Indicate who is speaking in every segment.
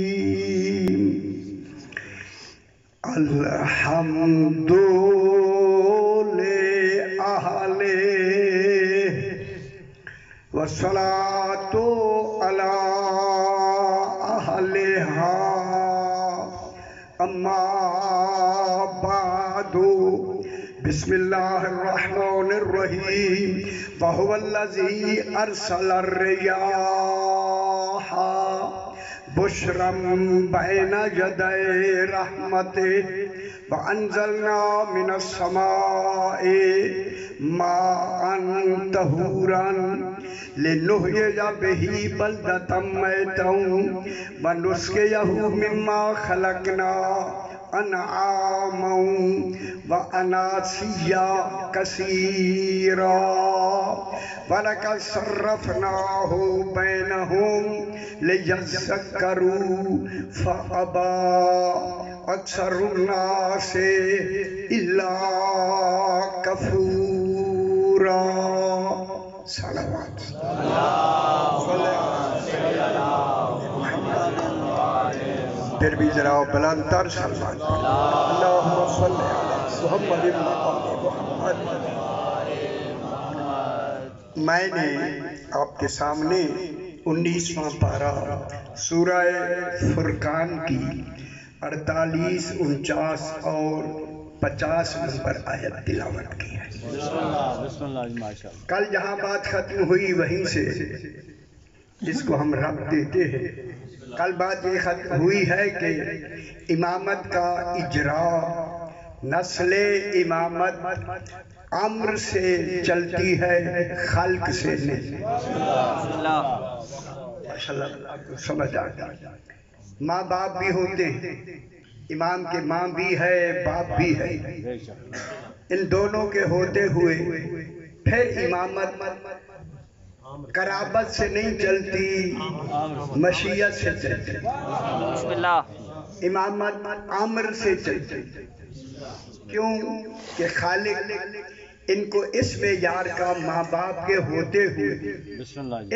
Speaker 1: الرحیم الحمد لأہل والصلاة علی اہلہا اما بعد بسم اللہ الرحمن الرحیم وہو الذی ارسل الریاح بشرا بین یدی رحمتہ وانزلنا من السماء ماء طہورا لنحیی بہ بلدۃ میتا ونسقیہ مما خلقنا انعاما واناسیا کثیرا ولقد صرفناہ بینہم لیذکروا فابى اکثر الناس الا کفورا صلوات پھر بھی ذرا بلند تر صلوات اللہم صلی علی محمد محمد۔ میں نے آپ کے سامنے 19واں پارہ سورہ فرقان کی 48، 49 اور 50 نمبر آیت تلاوت کی ہے۔ کل جہاں بات ختم ہوئی وہیں سے اس کو ہم رب دیتے ہیں۔ کل بات یہ ختم ہوئی ہے کہ امامت کا اجرا، نسل امامت امر سے چلتی ہے، خلق سے نہیں۔ سمجھ آتا۔ ماں باپ بھی ہوتے ہیں، امام کے ماں بھی ہے، باپ بھی ہے۔ ان دونوں کے ہوتے ہوئے پھر امامت قرابت سے نہیں چلتی، مشیت سے چلتی۔ امامت امر سے چلتی۔ کیوں کہ خالق ان کو اس معیار کا ماں باپ کے ہوتے ہوئے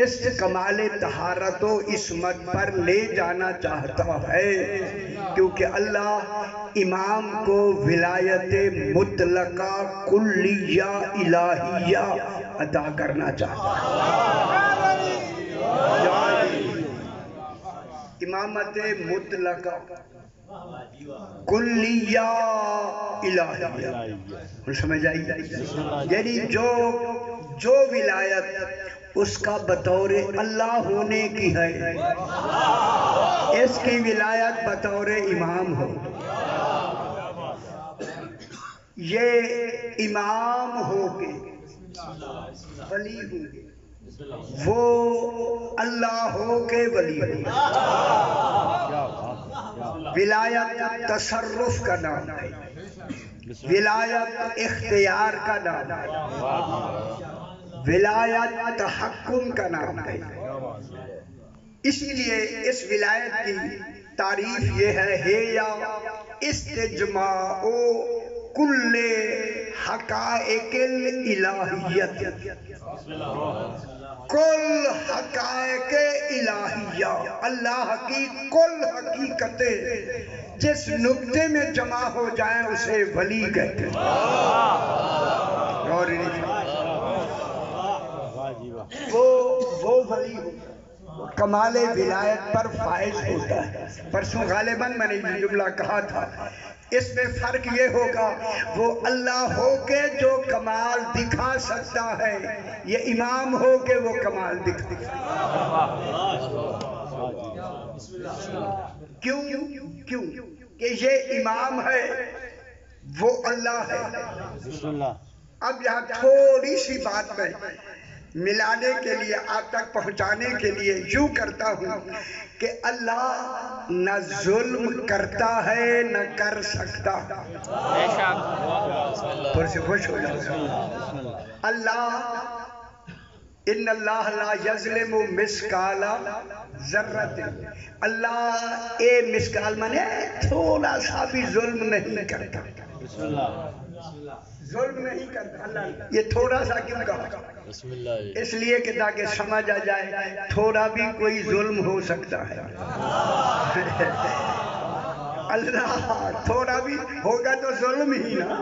Speaker 1: اس کمال طہارت و عصمت پر لے جانا چاہتا ہے، کیونکہ اللہ امام کو ولایت مطلقہ کلیہ الہیہ عطا کرنا چاہتا ہے۔ امامت مطلقہ کلیہ الہیہ سمجھ آئی؟ یعنی جو ولایت اس کا بطور اللہ ہونے کی ہے، اس کی ولایت بطور امام ہو۔ یہ امام ہو کے ولی ہو، وہ اللہ ہو کے ولی ہو۔ ولایت تصرف کا نام ہے، ولایت اختیار کا نام ہے، ولایت تحکم کا نام ہے۔ اسی لیے اس ولایت کی تعریف یہ ہے یا استجماع کل حقائق الالہیت، کل حقائق الہیہ، اللہ کی کل حقیقتیں جس نقطے میں جمع ہو جائیں اسے ولی کہتے ہیں۔ اور وہ ولی ہوتا ہے، کمال ولایت پر فائز ہوتا ہے۔ پرسوں غالباً میں نے یہ جملہ کہا تھا، اس میں فرق یہ ہوگا وہ اللہ ہو کے جو کمال دکھا سکتا ہے، یہ امام ہو کے وہ کمال دکھا سکتا ہے۔ کیوں کہ یہ امام ہے، وہ اللہ ہے۔ اب یہاں تھوڑی سی بات میں ملانے کے لیے، آپ تک پہنچانے کے لیے یوں کرتا ہوں کہ اللہ نہ ظلم کرتا ہے نہ کر سکتا۔ تھوڑے سے خوش ہو جاؤ۔ اللہ ان اللہ لا یظلم مثقال ذرۃ، اللہ مثقال مانے تھوڑا سا بھی ظلم نہیں کرتا۔ ظلم نہیں کرتا اللہ، یہ تھوڑا سا کیوں کہا؟ اس لیے کہ تاکہ سمجھ آ جائے تھوڑا بھی کوئی ظلم ہو سکتا ہے اللہ تھوڑا بھی ہوگا تو ظلم ہی نا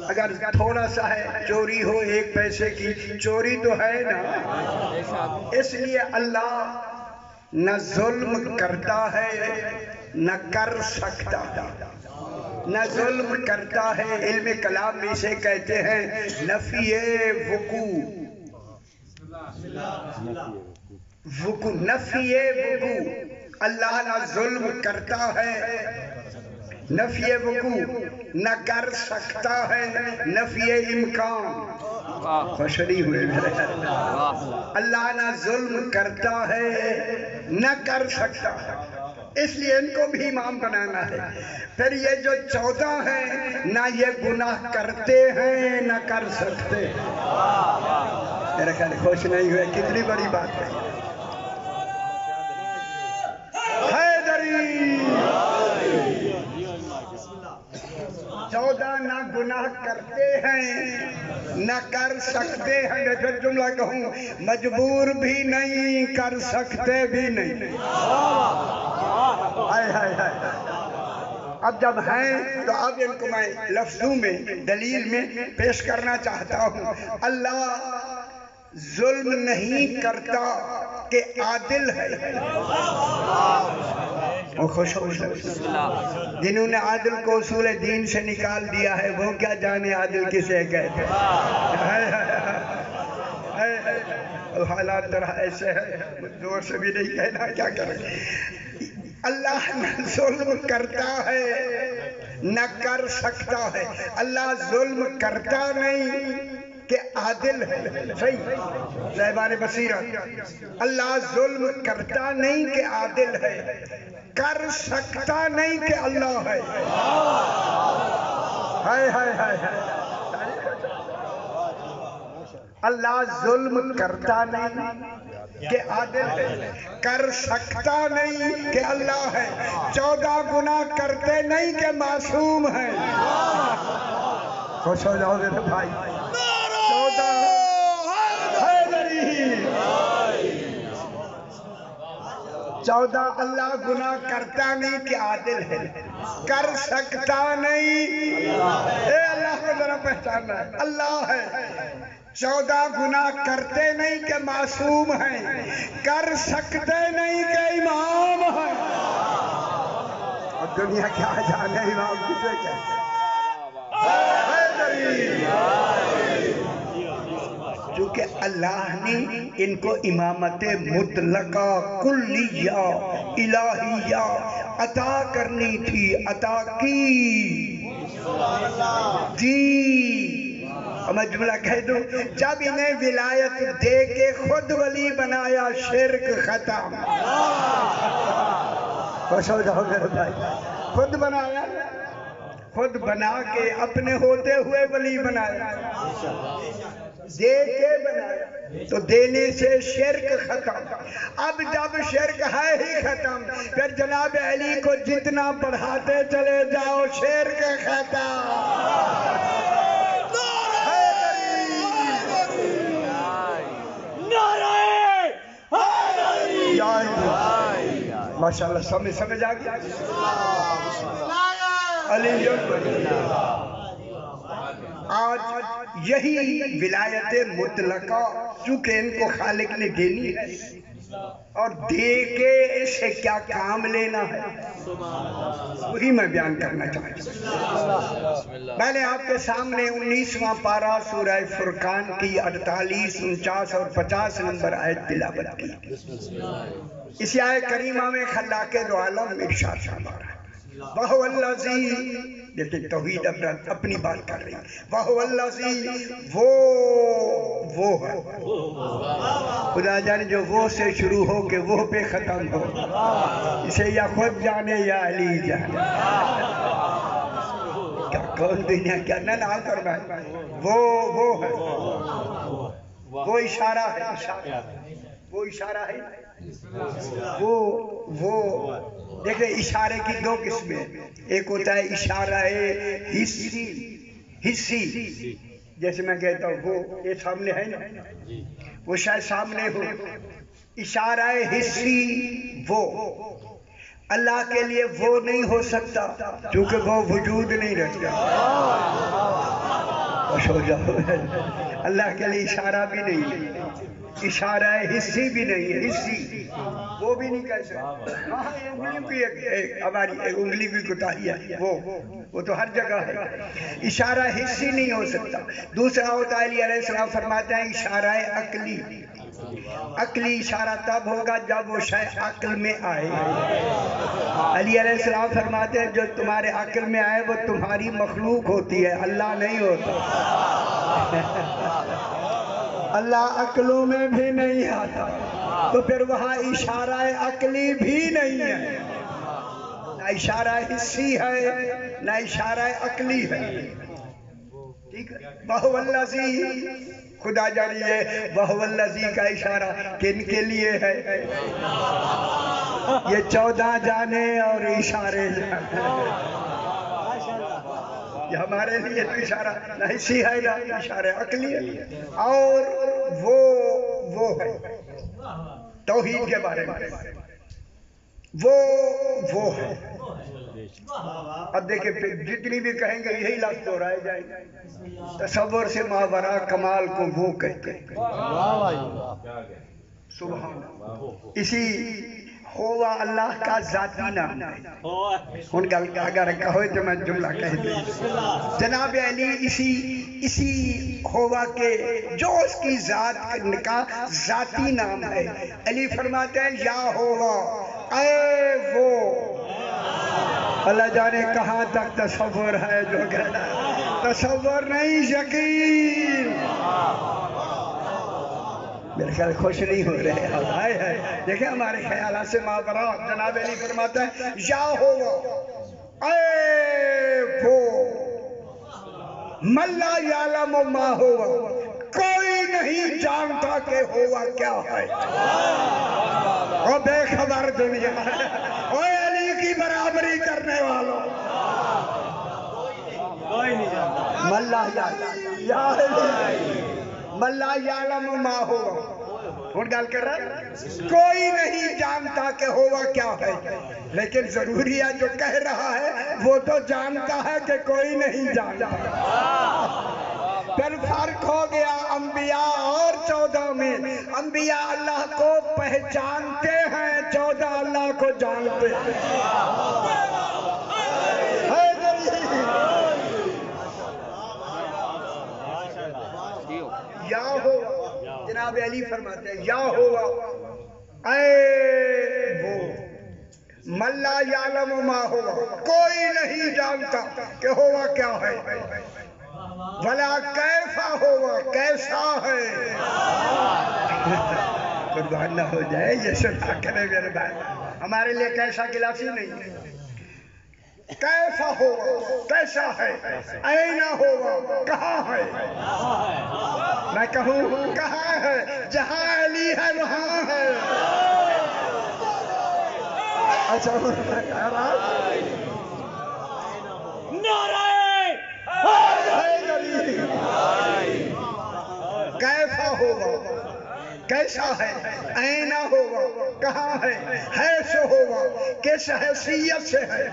Speaker 1: اگر تھوڑا سا ہے چوری ہو 1 پیسے کی چوری تو ہے نا اس لیے اللہ نہ ظلم کرتا ہے نہ کر سکتا نہ ظلم کرتا ہے علم کلام میں اسے کہتے ہیں نفی وقوع نفی وقوع اللہ نہ ظلم کرتا ہے نفی وقوع نہ کر سکتا ہے نفی امکان خوشری ہوئے اللہ نہ ظلم کرتا ہے نہ کر سکتا ہے اس لیے ان کو بھی امام بنانا ہے پھر یہ جو 14 ہیں نہ یہ گناہ کرتے ہیں نہ کر سکتے میرے خیال خوش نہیں ہوئے کتنی بڑی بات ہے حیدری 14 نہ گناہ کرتے ہیں نہ کر سکتے ہیں میں پھر جملہ کہوں مجبور بھی نہیں کر سکتے بھی نہیں اب جب ہیں تو اب ان کو میں لفظوں میں دلیل میں پیش کرنا چاہتا ہوں اللہ ظلم نہیں کرتا کہ عادل ہے خوش جنہوں نے عادل کو اصول دین سے نکال دیا ہے وہ کیا جانے عادل کسے کہتے حالات طرح ایسے ہے زور سے بھی نہیں کہنا کیا کریں اللہ نہ ظلم کرتا ہے نہ کر سکتا ہے اللہ ظلم کرتا نہیں کہ عادل ہے صحیح صاحبان بصیرت اللہ ظلم کرتا نہیں کہ عادل ہے کر سکتا نہیں کہ اللہ ہے اللہ ظلم کرتا نہیں کہ عادل ہے کر سکتا نہیں کہ اللہ ہے 14 گناہ کرتے نہیں کہ معصوم ہیں خوش ہو جاؤ میرے بھائی 14 اللہ گناہ کرتا نہیں کہ عادل ہے کر سکتا نہیں اے اللہ کو ذرا پہچاننا ہے اللہ ہے 14 گناہ کرتے نہیں کہ معصوم ہیں کر سکتے نہیں کہ امام ہیں اور دنیا کیا جانے امام کسے کہتے چونکہ اللہ نے ان کو امامت مطلقہ کلیہ الہیہ عطا کرنی تھی عطا کی جی میں جملہ کہہ دوں جب انہیں ولایت دے کے خود ولی بنایا شرک ختم خوش ہو جاؤ میرے بھائی خود بنایا خود بنا کے اپنے ہوتے ہوئے ولی بنایا دے کے بنایا تو دینے سے شرک ختم اب جب شرک ہے ہی ختم پھر جناب علی کو جتنا بڑھاتے چلے جاؤ شرک ختم ماشاءاللہ سمجھ آ گیا علی آج یہی ولایت مطلقہ چونکہ ان کو خالق نے دینی ہے اور دے کے اسے کیا کام لینا ہے وہی میں بیان کرنا چاہتا ہوں میں نے آپ کے سامنے 19واں پارہ سورہ فرقان کی 48 49 اور 50 نمبر آیت تلاوت کی اسی آیت کریمہ میں خلاق دو عالم ارشاد فرما رہا ہے وَهُوَ الَّذِي لیکن توحید اپنی بات کر رہی وَهُوَ الَّذِي وہ ہے خدا جانے جو وہ سے شروع ہو کے وہ پہ ختم ہو اسے یا خود جانے یا علی جانے کیا کون دنیا کیا نہ فرمائے وہ ہے وہ اشارہ ہے وہ اشارہ ہے وہ دیکھیں اشارے کی 2 قسمیں ایک ہوتا ہے اشارہ حسی جیسے میں کہتا ہوں وہ یہ سامنے ہے نا، وہ شاید سامنے ہو، اشارہ حسی وہ اللہ کے لیے وہ نہیں ہو سکتا کیونکہ وہ وجود نہیں رکھتا۔ اللہ کے لیے اشارہ بھی نہیں ہے، اشارہ حسی بھی نہیں ہے، حسی وہ بھی نہیں کہہ سکتا۔ ہاں انگلیوں کی ہماری انگلی کی کوتاہی ہے، وہ تو ہر جگہ ہے، اشارہ حسی نہیں ہو سکتا۔ دوسرا ہوتا ہے علی علیہ السلام فرماتے ہیں اشارہ عقلی، عقلی اشارہ تب ہوگا جب وہ شے عقل میں آئے۔ علی علیہ السلام فرماتے ہیں جو تمہارے عقل میں آئے وہ تمہاری مخلوق ہوتی ہے، اللہ نہیں ہوتا۔ اللہ عقلوں میں بھی نہیں آتا، تو پھر وہاں اشارہ عقلی بھی نہیں ہے، نہ اشارہ حسی ہے نہ اشارہ عقلی ہے۔ ٹھیک ہے، وَهُوَ الَّذِي، خدا جانی ہے وَهُوَ الَّذِي کا اشارہ کن کے لیے ہے؟ یہ 14 جانے اور اشارے جانے، یہ ہمارے لیے تو اشارہ نہ حسی ہے نہ اشارہ عقلی ہے۔ اور وہ ہے توحید کے بارے میں، وہ ہے۔ اب دیکھیں جتنی بھی کہیں گے یہی لفظ دہرائے جائیں گے، تصور سے ماورا کمال کو وہ کہتے ہیں۔ سبحان اللہ، اسی ہوا اللہ کا ذاتی نام ہے۔ اگر کہو تو میں جملہ کہہ دوں، جناب علی اسی ہوا کے جو اس کی ذات کا ذاتی نام ہے۔ علی فرماتے ہیں یا ہوا، اے وہ، اللہ جانے کہاں تک تصور ہے جو کہنا ہے، تصور نہیں یقین۔ میرے خیال خوش نہیں ہو رہے، دیکھیں ہمارے خیالات سے ماورا۔ جناب علی فرماتا ہے یا ہوا، اے وہ، من لا یعلم ما ہوا، کوئی نہیں جانتا کہ ہوا کیا ہے۔ اور بے خبر دنیا، اوے علی کی برابری کرنے والوں، من لا یعلم ما ہوا، اور گال کر رہا ہے کوئی نہیں جانتا کہ ہوا کیا ہے، لیکن ضروری ہے جو کہہ رہا ہے وہ تو جانتا ہے کہ کوئی نہیں جانتا۔ پھر فرق ہو گیا انبیاء اور 14 میں، انبیاء اللہ کو پہچانتے ہیں، 14 اللہ کو جانتے ہیں۔ یا ہوا، جناب علی فرماتے ہیں یا ہوا، اے وہ، من لا یعلم ما ہوا، کوئی نہیں جانتا کہ ہوا کیا ہے، ولا کیفا ہوا، کیسا ہے۔ قربان نہ ہو جائے یہ سنا کرے میرے بھائی، ہمارے لیے کیسا کی لفظ نہیں ہے۔ کیسا ہوگا، کیسا ہے، اینا ہوگا، کہاں ہے۔ میں کہوں کہاں ہے، جہاں علی ہے وہاں ہے۔ اچھا کیسا ہوگا، کیسا ہے، اینا ہوگا، کہاں ہے سو ہوگا، کس حیثیت سے ہے۔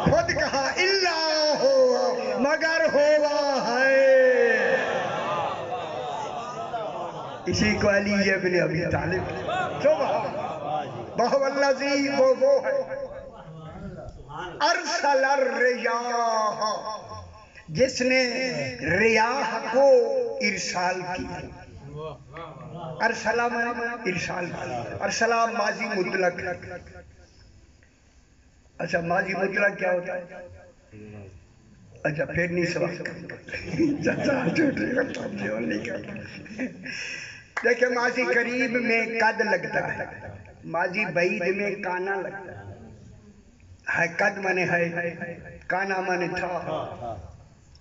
Speaker 1: خود کہا اللہ ہوگا، مگر ہوگا ہے۔ اسی کو علی ابن ابی طالب وَهُوَ الَّذِي، وہ ہے ارسل الریاح، جس نے ریاح کو ارسال کیا۔ ارسلہ میں ارسال کیا، ارسلہ ماضی مطلق۔ اچھا ماضی مطلق کیا ہوتا ہے؟ اچھا پھر نہیں سوال دیکھیں ماضی قریب میں قد لگتا ہے، ماضی بعید میں کانا لگتا ہے۔ قد مانے ہے، کانا مانے تھا،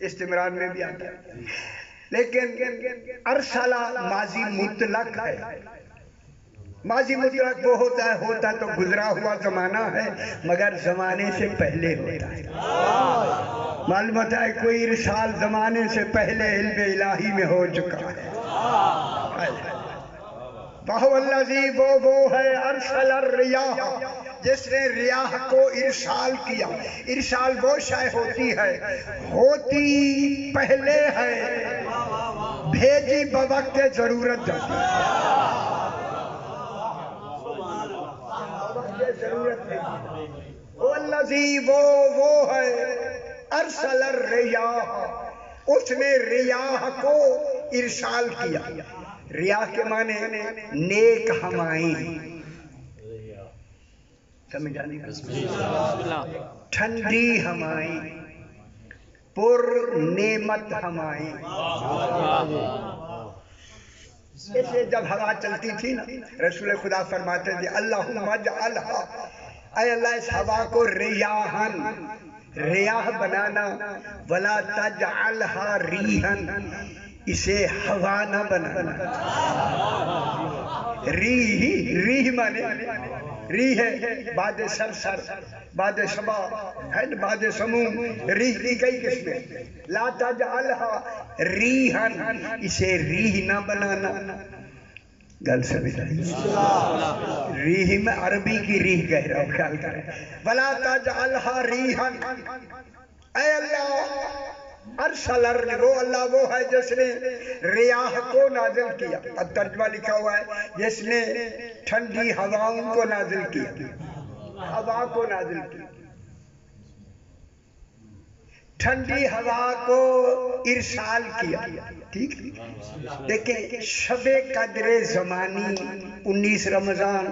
Speaker 1: استمرار میں بھی آتا ہے۔ لیکن ارسلہ ماضی مطلق ہے، ماضی مطلق وہ ہوتا تو گزرا ہوا زمانہ ہے، مگر زمانے سے پہلے ہوتا ہے۔ معلوم ہوتا ہے کوئی ارسال زمانے سے پہلے علم الہی میں ہو چکا ہے۔ وَهُوَ الَّذِي وہ ہے ارسل الرِّيَاحَ جس نے ریاح کو ارسال کیا۔ ارسال وہ شے ہوتی ہے، ہوتی پہلے ہے، بھیجی بوقت ضرورت جاتی ہے۔ وَالَّذِي وہ ہے ارسل الرِّيَاحَ اس نے ریاح کو ارسال کیا۔ ریاح کے معنی نیک ہوائیں، سمجھ آنے کا، ٹھنڈی ہوائیں، پر نعمت ہوائیں۔ ایسے جب ہوا چلتی تھی نا، رسول خدا فرماتے تھے اللہم اجعلھا، اے اللہ اس ہوا کو ریاحاً، ریاح بنانا، ولا تجعلھا ریحاً، اسے ہوا نہ بنانا۔ ریح مانے ریح ہے باد سرسر، باد صبا ہے، باد سموم، ریح کی کئی قسمیں۔ لا تجعلھا ریحاً، اسے ریح نہ بنانا۔ گل سمجھ آئی؟ ریح میں عربی کی ریح کہہ رہا ہوں، خیال کریں۔ ولا تجعلھا ریحاً، اے اللہ ارسل وہ اللہ وہ ہے جس نے ریاح کو نازل کیا۔ اب ترجمہ لکھا ہوا ہے جس نے ٹھنڈی ہواؤں کو نازل کیا، ہوا کو نازل کیا، ٹھنڈی ہوا کو ارسال کیا۔ ٹھیک، دیکھیں شب قدر زمانی 19 رمضان،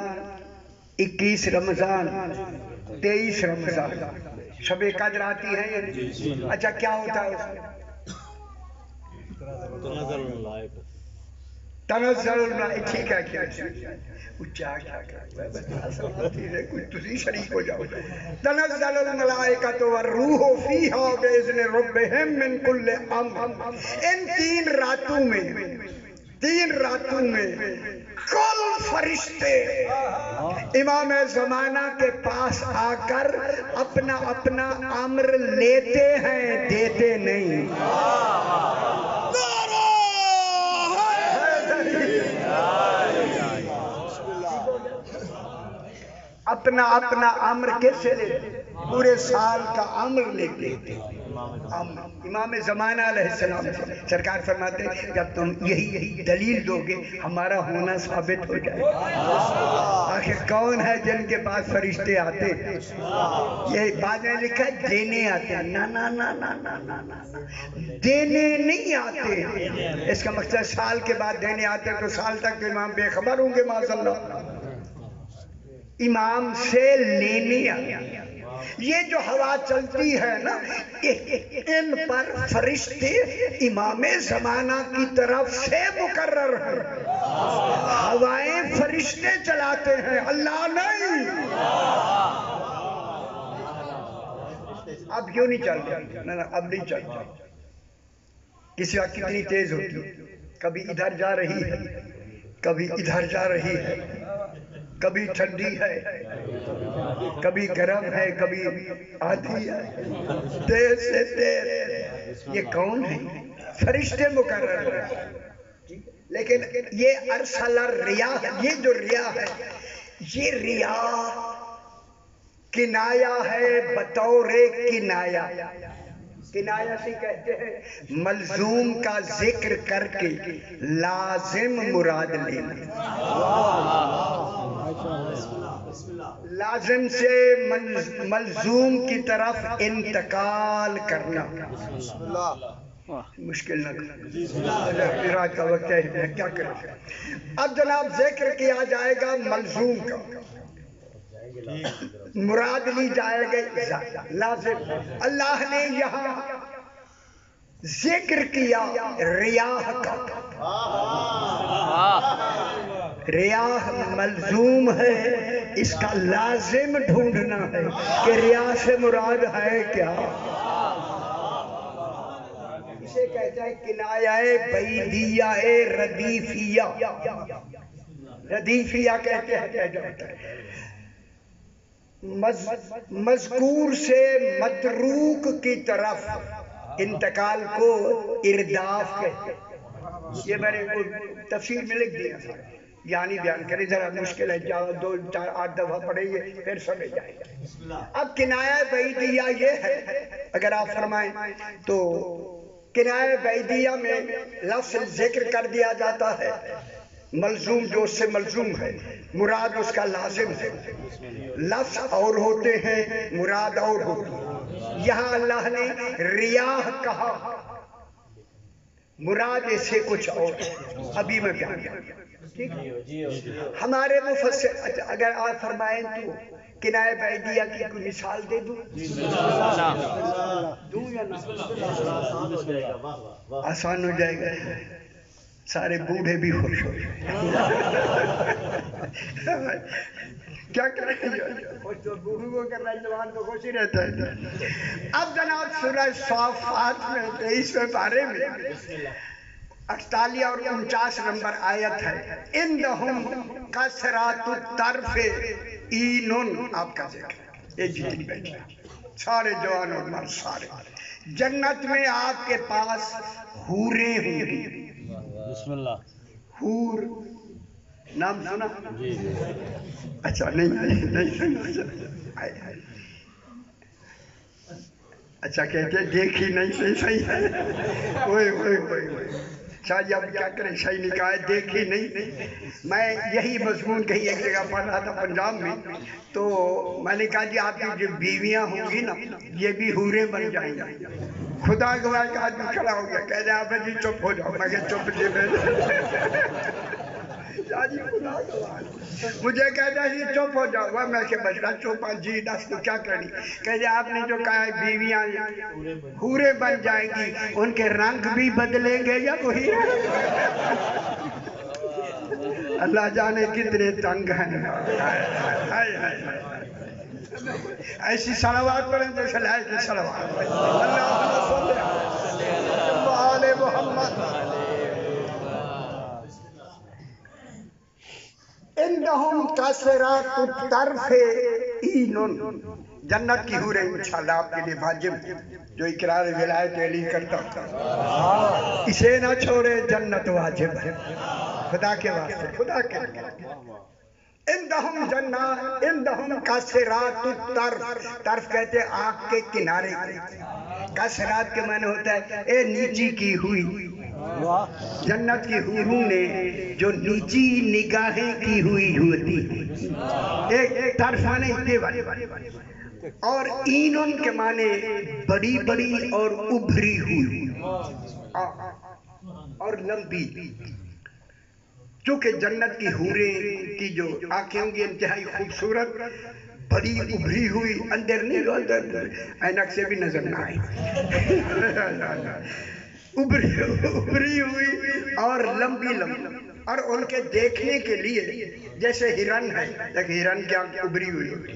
Speaker 1: 21 رمضان، 23 رمضان شب قدر آتی ہے۔ اچھا کیا ہوتا ہے اس میں؟ تنزل الملائکہ، ٹھیک ہے کیا کچھ تسی شریک ہو جاؤ۔ تنزل الملائکۃ والروح فیہا بإذن ربہم من کل امر، ان 3 راتوں میں کل فرشتے امام زمانہ کے پاس آ کر اپنا اپنا امر لیتے ہیں، دیتے نہیں۔ اپنا اپنا امر کیسے لیتے؟ پورے سال کا امر لیتے ہیں۔ امام زمانہ علیہ السلام سرکار فرماتے ہیں جب تم یہی دلیل دو گے ہمارا ہونا ثابت ہو جائے۔ آخر کون ہے جن کے پاس فرشتے آتے؟ یہ بعد میں لکھا ہے دینے آتے ہیں۔ نا نا نا نا نا نا نا، دینے نہیں آتے۔ اس کا مقصد سال کے بعد دینے آتے تو سال تک تو امام بے خبر ہوں گے معاذ اللہ، امام سے لینے آتے۔ یہ جو ہوا چلتی ہے نا، ان پر فرشتے امام زمانہ کی طرف سے مقرر ہیں۔ ہوائیں فرشتے چلاتے ہیں، اللہ نہیں۔ اب کیوں نہیں چل رہا؟ نا اب نہیں چل رہا۔ کسی وقت کتنی تیز ہوتی ہے، کبھی ادھر جا رہی ہے، کبھی ادھر جا رہی ہے، کبھی ٹھنڈی ہے، کبھی گرم ہے، کبھی آدھی ہے، تیز سے تیز۔ یہ کون ہے؟ فرشتے مقرر ہیں۔ لیکن یہ ارسل الریاح، یہ جو ریاح ہے، یہ ریاح کنایا ہے، بطور کنایا۔ کنایا سے کہتے ہیں ملزوم کا ذکر کر کے لازم مراد لینا۔ لازم سے ملزوم کی طرف انتقال کرنا۔ مشکل نہ رات کا وقت ہے، کیا کریں؟ اب جناب ذکر کیا جائے گا ملزوم کا، مراد لی جائے گا لازم۔ اللہ نے یہاں ذکر کیا ریاح کا۔ ریاح ملزوم ہے، اس کا لازم ڈھونڈنا ہے کہ ریاح سے مراد ہے کیا۔ کہتا ہے کنایہ بعیدیہ ردیفیہ، ردیفیہ کہتے ہیں پیدا ہوتا ہے، مذکور سے متروک کی طرف انتقال کو ارداف کہتے ہیں۔ یہ میں نے تفسیر میں لکھ دیا تھا، یعنی بیان کریں، ذرا مشکل ہے، جاؤ 2 4 8 دفعہ پڑھیں گے پھر سمجھ جائے گا۔ اب کنایہ بعیدیہ یہ ہے، اگر آپ فرمائیں تو کنایہ بعیدیہ میں لفظ ذکر کر دیا جاتا ہے، ملزوم جو اس سے ملزوم ہے، مراد اس کا لازم ہے، لفظ اور ہوتے ہیں، مراد اور ہوتی ہے۔ یہاں اللہ نے ریاح کہا، مراد اس سے کچھ اور، ابھی میں بیان کروں۔ ہمارے مفسر، اگر آپ فرمائیں تو کنایہ بعیدیہ کی کوئی مثال دے دوں؟ دوں یا نہ؟ آسان ہو جائے گا، سارے بوڑھے بھی خوش ہو جائیں۔ کیا کریں گے؟ خوش تو بوڑھوں کو کر رہا ہے، جوان تو خوش ہی رہتا ہے۔ اب جناب سورہ صافات میں 23ویں پارے میں 48 اور 49 نمبر آیت ہے، اِنَّهُمْ قَصْرَاتُ الطَّرْفِ عِینٌ، آپ کا ذکر یہ جتنی بیٹھے سارے جوان اور مرد سارے، جنت میں آپ کے پاس حوریں ہوں گی۔ بسم اللہ، حور نام سنا؟ اچھا نہیں اچھا کہتے ہیں دیکھی نہیں، صحیح ہے، اوئے شاہ جی اب کیا کریں، صحیح نہیں کہا ہے، دیکھی نہیں۔ میں یہی مضمون کہیں ایک جگہ پڑھ رہا تھا پنجاب میں، تو میں نے کہا جی آپ کی جو بیویاں ہوں گی نا یہ بھی حوریں بن جائیں گی۔ خدا گواہ کا آدمی کھڑا ہو گیا، کہہ رہا آپ جی چپ ہو جاؤ، میں کہ چپ جی میں شاہ جی خدا گواہ مجھے کہتا ہے جی چپ ہو جاؤ، میں کہ بچڑا چپ جی دس تو کیا کرنی، کہہ رہا آپ نے جو کہا ہے بیویاں حوریں بن جائیں گی، ان کے رنگ بھی بدلیں گے یا وہی؟ اللہ جانے کتنے تنگ ہیں، ایسی صلوات پڑھیں جیسے لائے کی صلوات، اللہم صلی علی محمد۔ اِنَّهُمْ قَصْرَاتُ الطَّرْفِ عِینٌ، جنت کی حوریں انشاءاللہ آپ کے لیے واجب، جو اقرار ولایت علی کرتا ہوتا اسے نہ چھوڑے، جنت واجب ہے خدا کے واسطے، خدا کے لیے۔ اِنَّهُمْ جنات، اِنَّهُمْ قَصْرَاتُ الطَّرْفِ، طرف کہتے ہیں آنکھ کے کنارے، قصرات کے معنی ہوتا ہے اے نیچی کی ہوئی، جنت کی حوروں نے جو نیچی نگاہیں کی ہوئی ہوتی، ایک طرف معنی اتنے والے، اور اینن کے معنی بڑی بڑی اور ابھری ہوئی اور لمبی، چونکہ جنت کی حوریں کی جو آنکھیں ہوں گی انتہائی خوبصورت، بڑی ابھری ہوئی، اندر نہیں اندر اینک سے بھی نظر نہ آئی، ابھری ہوئی اور لمبی لمبی، اور ان کے دیکھنے کے لیے جیسے ہرن ہے، ایک ہرن کی آنکھ ابھری ہوئی ہوتی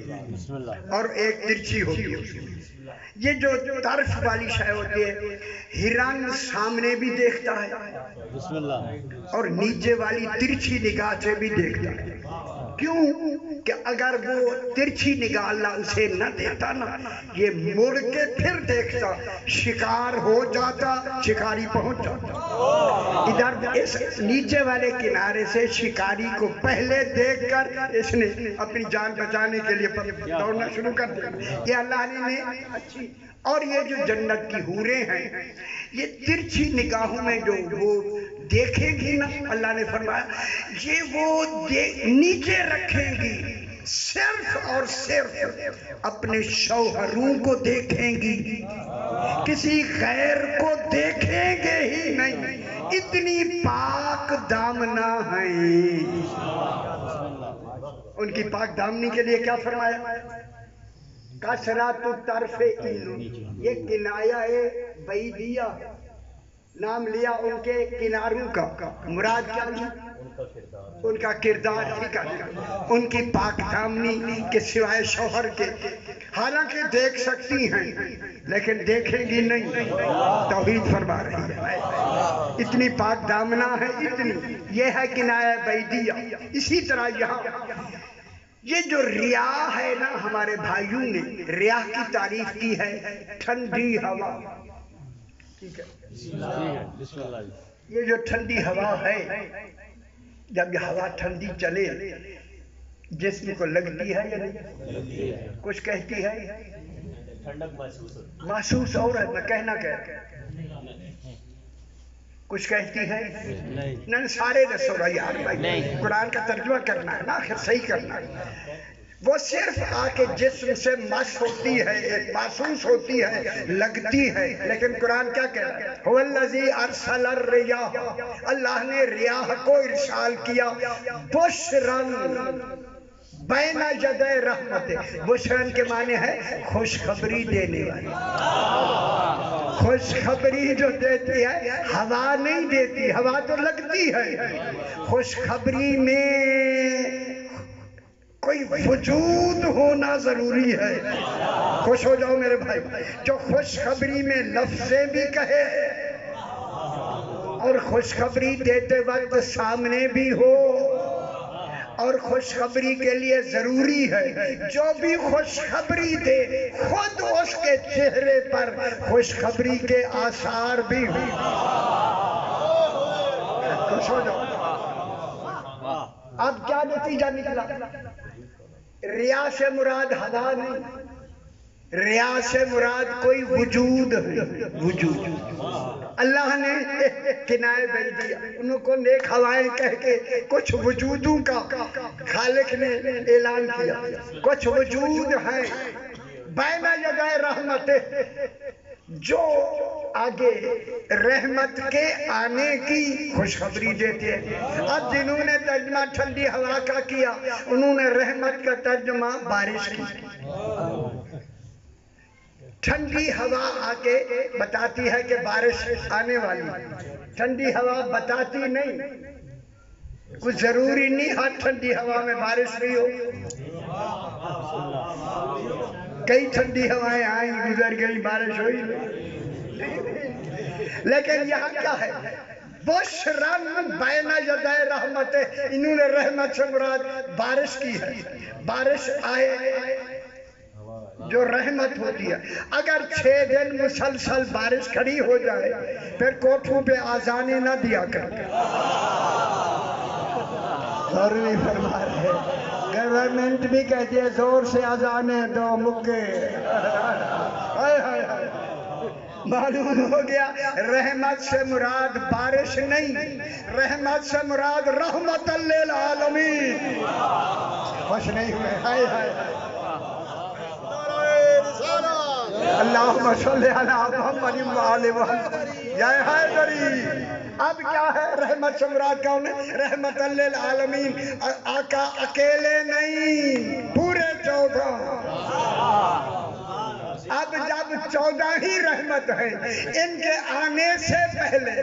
Speaker 1: اور ایک ترچھی ہوتی ہے۔ یہ جو طرف والی شے ہوتی ہے، ہرن سامنے بھی دیکھتا ہے اور نیچے والی ترچھی نگاہ سے بھی دیکھتا ہے۔ کیوں کہ اگر وہ ترچھی نگاہ اللہ اسے نہ دیتا نا، یہ مڑ کے پھر دیکھتا، شکار ہو جاتا، شکاری پہنچ جاتا۔ ادھر اس نیچے والے کنارے سے شکاری کو پہلے دیکھ کر اس نے اپنی جان بچانے کے لیے دوڑنا شروع کر دیا۔ یہ اللہ نے اچھی، اور یہ جو جنت کی حوریں ہیں، یہ ترچھی نگاہوں میں جو وہ دیکھیں گی نا، اللہ نے فرمایا یہ وہ نیچے رکھیں گی، صرف اور صرف اپنے شوہروں کو دیکھیں گی، کسی غیر کو دیکھیں گے ہی نہیں، اتنی پاک دامنہ ہیں۔ ان کی پاک دامنی کے لیے کیا فرمایا؟ قصرات الطرف عین، یہ کنایہ بعیدیہ، نام لیا ان کے کناروں کا، مراد کیا لیا؟ ان کا کردار، ٹھیک ہے، ان کی پاک دامنی کے سوائے شوہر کے، حالانکہ دیکھ سکتی ہیں، لیکن دیکھیں گی نہیں، توحید فرما رہی ہے، اتنی پاک دامنہ ہے، اتنی، یہ ہے کنایہ بیدیہ۔ اسی طرح یہاں یہ جو ریاح ہے نا، ہمارے بھائیوں نے ریاح کی تعریف کی ہے ٹھنڈی ہوا، ٹھیک ہے، یہ جو ٹھنڈی ہوا ہے، جب یہ ہوا ٹھنڈی چلے جسم کو لگتی ہے یا نہیں؟ کچھ کہتی ہے، محسوس ہو رہا ہے، میں کہنا کچھ کہتی ہے نہیں، سارے رسو رہا یار بھائی، قرآن کا ترجمہ کرنا ہے نا، آخر صحیح کرنا ہے۔ وہ صرف آ کے جسم سے مس ہوتی ہے، محسوس ہوتی ہے، لگتی ہے، لیکن قرآن کیا کہہ رہا ہے؟ هو الذی ارسل الریاح، اللہ نے ریاح کو ارسال کیا، بشرن بین یدی رحمت، بشرن کے معنی ہے خوشخبری دینے والی، خوشخبری جو دیتی ہے، ہوا نہیں دیتی، ہوا تو لگتی ہے، خوشخبری میں کوئی وجود ہونا ضروری ہے۔ خوش ہو جاؤ میرے بھائی، جو خوشخبری میں لفظیں بھی کہے اور خوشخبری دیتے وقت سامنے بھی ہو، اور خوشخبری کے لیے ضروری ہے جو بھی خوشخبری دے خود اس کے چہرے پر خوشخبری کے آثار بھی ہو۔ خوش ہو جاؤ۔ اب کیا نتیجہ نکلا؟ ریاح سے مراد ہوا نہیں، ریاح سے مراد کوئی وجود ہے، وجود۔ اللہ نے کنایہ بیدیہ، انہوں کو نیک ہوائیں کہہ کے کچھ وجودوں کا خالق نے اعلان کیا، کچھ وجود ہیں بین یدی رحمت، جو آگے رحمت کے آنے کی خوشخبری دیتے ہیں۔ اب جنہوں نے ترجمہ ٹھنڈی ہوا کا کیا، انہوں نے رحمت کا ترجمہ بارش کی۔ ٹھنڈی ہوا آکے بتاتی ہے کہ بارش آنے والی، ٹھنڈی ہوا بتاتی نہیں، کچھ ضروری نہیں ہر ٹھنڈی ہوا میں بارش نہیں ہو۔ کئی ٹھنڈی ہوائیں آئیں گزر گئی، بارش ہوئی نہیں، لیکن یہاں کیا ہے؟ بشرن بین یدی رحمت، انہوں نے رحمت سے مراد بارش کی ہے، بارش آئے جو رحمت ہوتی ہے۔ اگر 6 دن مسلسل بارش کھڑی ہو جائے پھر کوٹھوں پہ آذانیں نہ دیا کر، اور نہیں فرما رہے، گورنمنٹ بھی کہتی ہے زور سے آذانیں دو مکے، معلوم ہو گیا رحمت سے مراد بارش نہیں، رحمت سے مراد رحمت للعالمین۔ خوش نہیں ہوئے؟ ہائے ہائے، اللہم صلی علی محمد وآل محمد، یا حیدری۔ اب کیا ہے؟ رحمت سے مراد کون ہے؟ رحمت للعالمین، آقا اکیلے نہیں، پورے 14۔ اب جب 14 ہی رحمت ہیں، ان کے آنے سے پہلے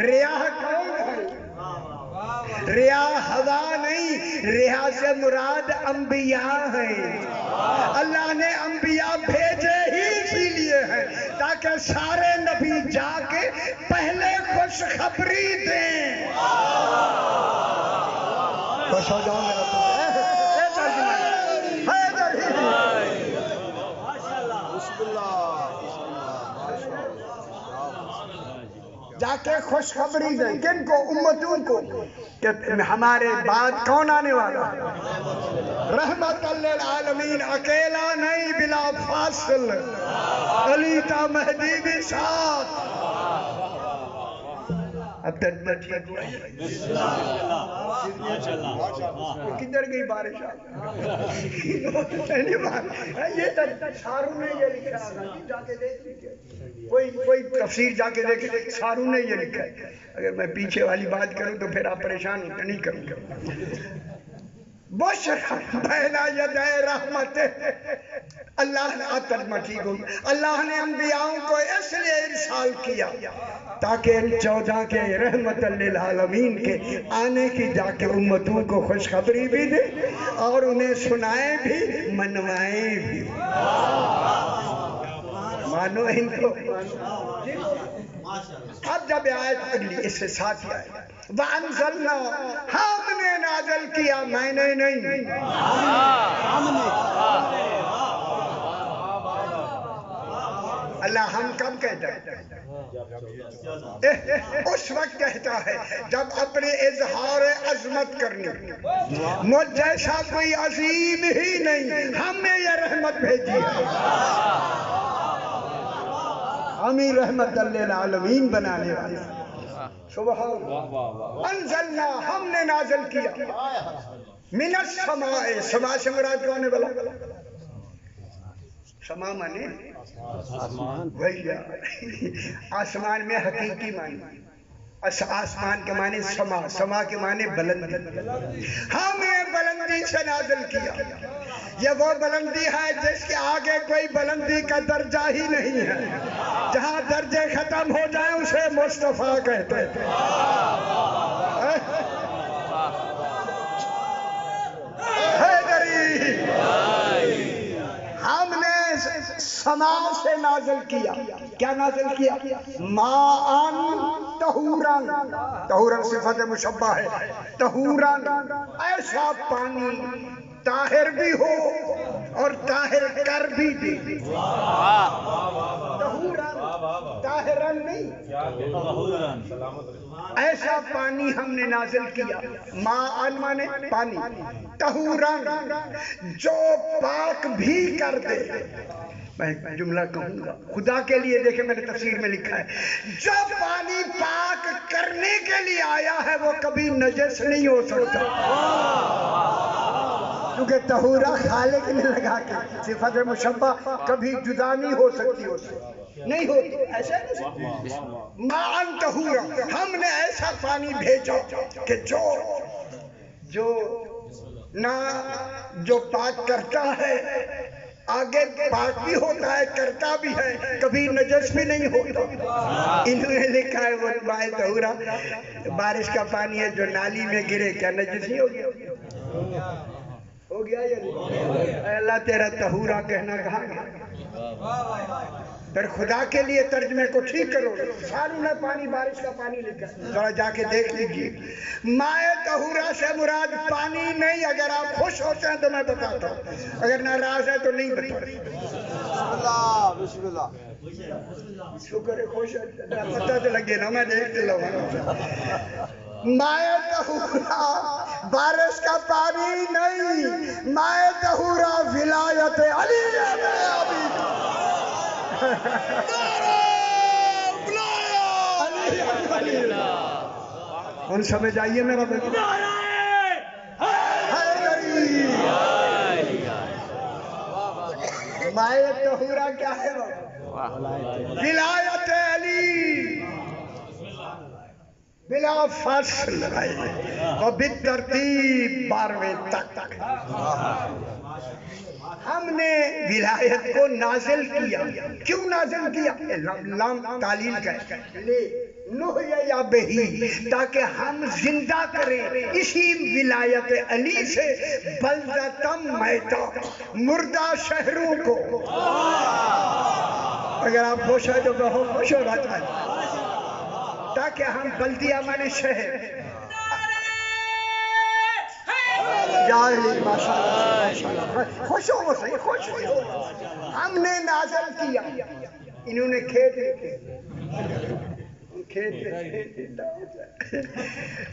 Speaker 1: ریاح کون ہے؟ ریاح ہوا نہیں، ریاح سے مراد انبیاء ہیں۔ اللہ نے انبیاء بھیجے ہی اسی لیے ہیں تاکہ سارے نبی جا کے پہلے خوشخبری دیں۔ خوش ہو جاؤ میرا تو جا کے خوشخبری دیں، کن کو؟ امتوں کو، کہ ہمارے بعد کون آنے والا؟ رحمت للعالمین، اکیلا نہیں، بلا فاصل، علی تا مہدی بھی ساتھ۔ اب ترجمہ ٹھیک ہوا؟ کدھر گئی بارش؟ یہ ساروں نے یہ لکھا ہے، جا کے دیکھ لیجیے، کوئی تفسیر جا کے دیکھیں، ساروں نے یہ لکھا ہے۔ اگر میں پیچھے والی بات کروں تو پھر آپ پریشان ہوتے، نہیں کروں گا۔ بشرن بین یدی رحمت، اللہ نے ترجمہ ٹھیک ہو گیا، اللہ نے انبیاءوں کو اس لیے ارسال کیا تاکہ ان 14 کے رحمت للعالمین کے آنے کی جا کے امتوں کو خوشخبری بھی دے اور انہیں سنائیں بھی، منوائیں بھی۔ مانو ان کو. اب جب آیت اگلی اس سے ساتھ آئے وَأَنزَلْنَا ہم نے نازل کیا میں نے نہیں اللہ ہم کب کہتا ہے اس وقت کہتا ہے جب اپنے اظہار عظمت کرنی مجھ جیسا کوئی عظیم ہی نہیں ہم نے یہ رحمت بھیجی ہے ہم ہی رحمت للعالمین بنانے والے سبحان اللہ انزلنا ہم نے نازل کیا من السماء سما سے مراد کون ہے بلا سما مانے بھیا آسمان میں حقیقی معنی آسمان کے معنی سما سما کے معنی بلندی ہم نے بلندی سے نازل کیا یہ وہ بلندی ہے جس کے آگے کوئی بلندی کا درجہ ہی نہیں ہے جہاں درجے ختم ہو جائیں اسے مصطفیٰ کہتے ہیں ہم نے سما سے نازل کیا کیا نازل کیا ماءً طہوراً طہوراً صفت مشبہ ہے طہوراً ایسا پانی طاہر بھی ہو اور طاہر کر بھی دے طاہراً نہیں ایسا پانی ہم نے نازل کیا ماءً مانے پانی طہوراً جو پاک بھی کر دے میں جملہ کہوں گا خدا کے لیے دیکھیں میں نے تفسیر میں لکھا ہے جو پانی پاک کرنے کے لیے آیا ہے وہ کبھی نجس نہیں ہو سکتا کیونکہ طہورہ خالق نے لگا کے صفت مشبہ کبھی جدا نہیں ہو سکتی نہیں ہوتی ایسا نہیں ماءً طہورا ہم نے ایسا پانی بھیجا کہ جو نہ جو پاک کرتا ہے آگے پاک بھی ہوتا ہے کرتا بھی ہے کبھی نجس بھی نہیں ہوتا انہوں نے لکھا ہے وہ ماء طہورا بارش کا پانی ہے جو نالی میں گرے کیا نجس نہیں ہو گیا ہو گیا یا نہیں اے اللہ تیرا طہورا کہنا کہاں گیا پھر خدا کے لیے ترجمے کو ٹھیک کرو سالوں نے پانی بارش کا پانی لکھا ذرا جا کے دیکھ لیجئے ماء طہورا سے مراد پانی نہیں اگر آپ خوش ہوتے ہیں تو میں بتاتا ہوں اگر ناراض ہے تو نہیں بتاتا بسم اللہ شکر ہے خوش ہے پتہ تو لگے نا میں دیکھ لوں ماء طہورا بارش کا پانی نہیں ماء طہورا ولایت علی کون سمجھ آئیے میرا بیٹا ماء طہورا کیا ہے ولایت علی بلا فصل اور بالترتیب 12ویں تک ہم نے ولایت کو نازل کیا کیوں نازل کیا لام تعلیل کا نحیا بہی تاکہ ہم زندہ کریں اسی ولایت علی سے بلدتم میتا مردہ شہروں کو اگر آپ خوش ہیں تو بہت خوش ہو رہا ہے تاکہ ہم بلدیہ مانے شہر خوش ہو وہ صحیح خوش ہو ہم نے نازل کیا انہوں نے کھیت لکھے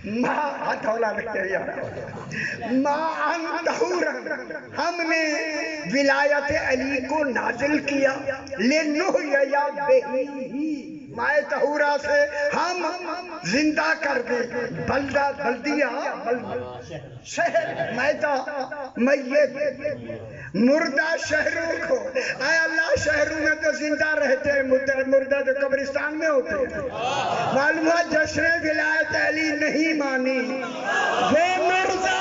Speaker 1: ماءً طہورا ہم نے ولایت علی کو نازل کیا لنحیا بہی ماء طہورا سے ہم زندہ کر دیں بلدہ بلدیہ شہر میتا میت مردہ شہروں کو اے اللہ شہروں میں تو زندہ رہتے ہیں مردہ تو قبرستان میں ہوتے ہیں معلوم ہے جشن ولایت علی نہیں مانی وہ مردہ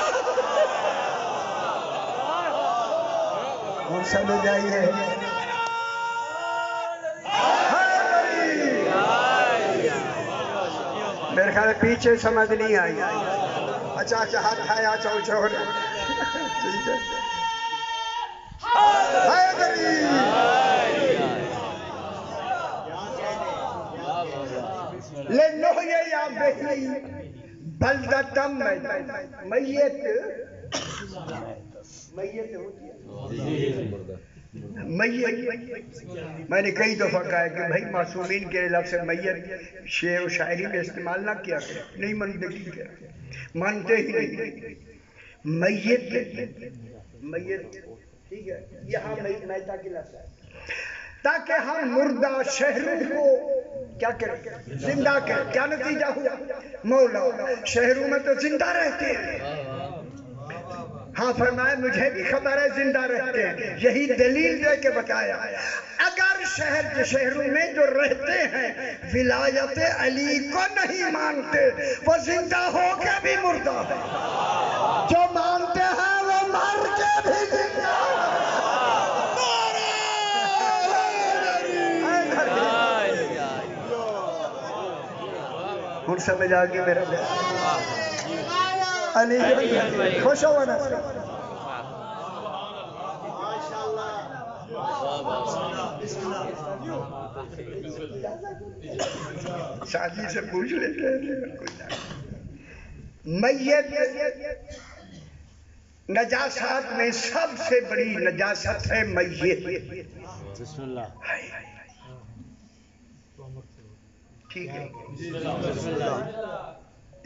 Speaker 1: اور سمجھ آئیے میرے خیال پیچھے سمجھ نہیں آئی اچھا اچھا ہاتھ کھایا چاو چھوڑ لنحيي به بلدة میت ہوتی ہے میت. میں نے کئی دفعہ کہا ہے کہ بھائی معصومین کے لفظ میت شعر و شاعری میں استعمال نہ کیا کرے. نہیں مانتے ہی نہیں. میت ٹھیک ہے. یہاں میتا کی لفظ ہے تاکہ ہم مردہ شہروں کو کیا کریں زندہ کریں. کیا نتیجہ ہوا مولا شہروں میں تو زندہ رہتے ہیں. ہاں فرمایا مجھے بھی خبر ہے زندہ رہتے ہیں. یہی دلیل دے کے بتایا اگر شہروں میں جو رہتے ہیں ولایت علی کو نہیں مانتے وہ زندہ ہو کے بھی مردہ ہے. جو مانتے ہیں وہ مر کے بھی زندہ ہے. ہن سمجھ آ گئی میرا علی خوش ہو نا. شادی سے پوچھ لیتے ہیں. میت نجاسات میں سب سے بڑی نجاست ہے میت. بسم اللہ ٹھیک ہے.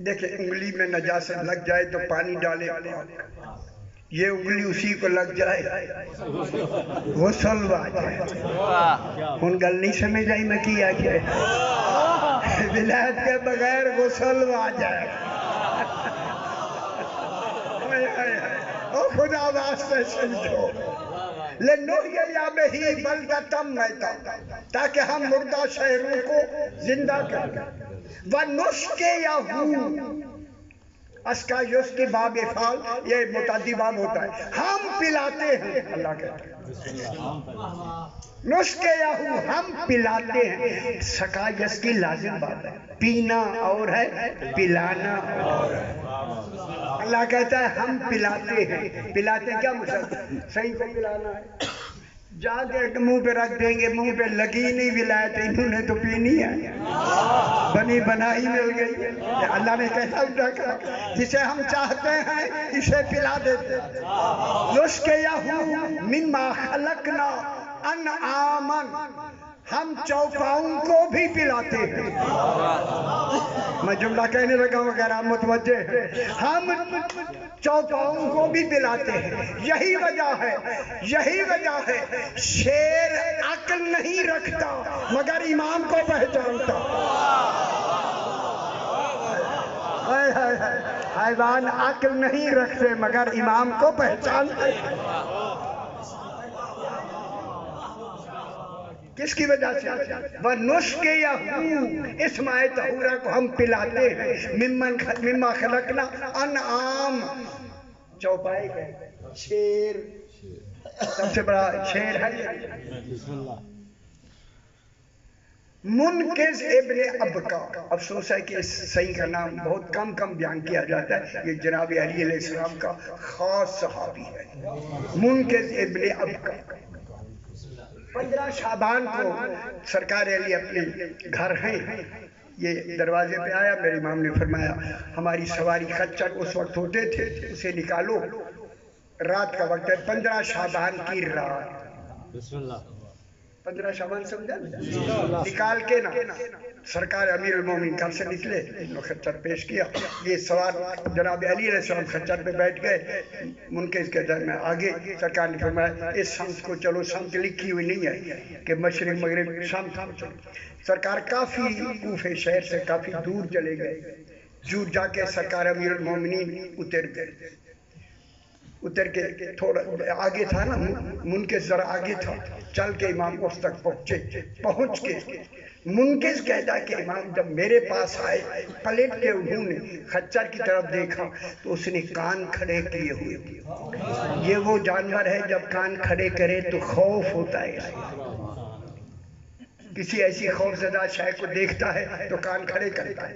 Speaker 1: دیکھیں انگلی میں نجاست لگ جائے تو پانی ڈالے, یہ انگلی اسی کو لگ جائے غسل آ جائے. ان گل نہیں سمجھ آئی میں کیا کہ ولایت کے بغیر غسل آ جائے. او خدا واسطے سمجھو لنحيي به بلدة میتا تاکہ ہم مردہ شہروں کو زندہ کریں. ونسقيه اسکا یوس کی باب افعال یہ متعدی باب ہوتا ہے. ہم پلاتے ہیں اللہ کہتا ہے نسقيه ہم پلاتے ہیں. سکا یس کی لازم بات ہے. پینا اور ہے پلانا اور ہے. اللہ کہتا ہے ہم پلاتے ہیں. پلاتے کیا مطلب صحیح کو پلانا ہے. جا کے منہ پہ رکھ دیں گے منہ پہ لگی نہیں ولایت انہوں نے تو پینی ہے. بنی بنائی مل گئی. اللہ نے کیسا کہا جسے ہم چاہتے ہیں اسے پلا دیتے. نسقيه مما خلقنا انعاما ہم چوپاؤں کو بھی پلاتے ہیں. میں جملہ کہنے لگا ہوں اگر آپ متوجہ ہیں. ہم چوپاؤں کو بھی پلاتے ہیں. یہی وجہ ہے شیر عقل نہیں رکھتا مگر امام کو پہچانتا. حیوان عقل نہیں رکھتے مگر امام کو پہچانتے. کس کی وجہ سے وَنُسْقِيَهُ اس مائے طہورہ کو ہم پلاتے ہیں. مما خلقنا انعام چوپائے گئے. شیر سب سے بڑا شیر ہے. منقذ ابن ابقا. افسوس ہے کہ اس صحیح کا نام بہت کم بیان کیا جاتا ہے. یہ جناب علی علیہ السلام کا خاص صحابی ہے. منقذ ابن ابقا 15 شعبان کو سرکار علی اپنے گھر ہیں. یہ دروازے پہ آیا. میرے امام نے فرمایا ہماری سواری خچر اس وقت ہوتے تھے اسے نکالو. رات کا وقت ہے 15 شعبان کی رات. بسم اللہ 15 شعبان سمجھا نکال کے نا سرکار امیر المومنین گھر سے نکلے. خچر پیش کیا. یہ سوار جناب علی علیہ السلام خچر پہ بیٹھ گئے. منقذ کہتا ہے میں آگے. سرکار نے فرمایا اس سمت کو چلو. سمت لکھی ہوئی نہیں ہے کہ مشرق مغرب سمت کو چلو. سرکار کافی کوفے شہر سے کافی دور چلے گئے. دور جا کے سرکار امیر المومنین اتر گئے. اتر کے تھوڑا آگے تھا نا منقذ ذرا آگے تھا. چل کے امام اس تک پہنچ کے منقذ کہتا کہ امام جب میرے پاس آئے پلٹ کے انہوں نے خچر کی طرف دیکھا تو اس نے کان کھڑے کیے ہوئے. یہ وہ جانور ہے جب کان کھڑے کرے تو خوف ہوتا ہے. کسی ایسی خوف زدہ شے کو دیکھتا ہے تو کان کھڑے کرتا ہے.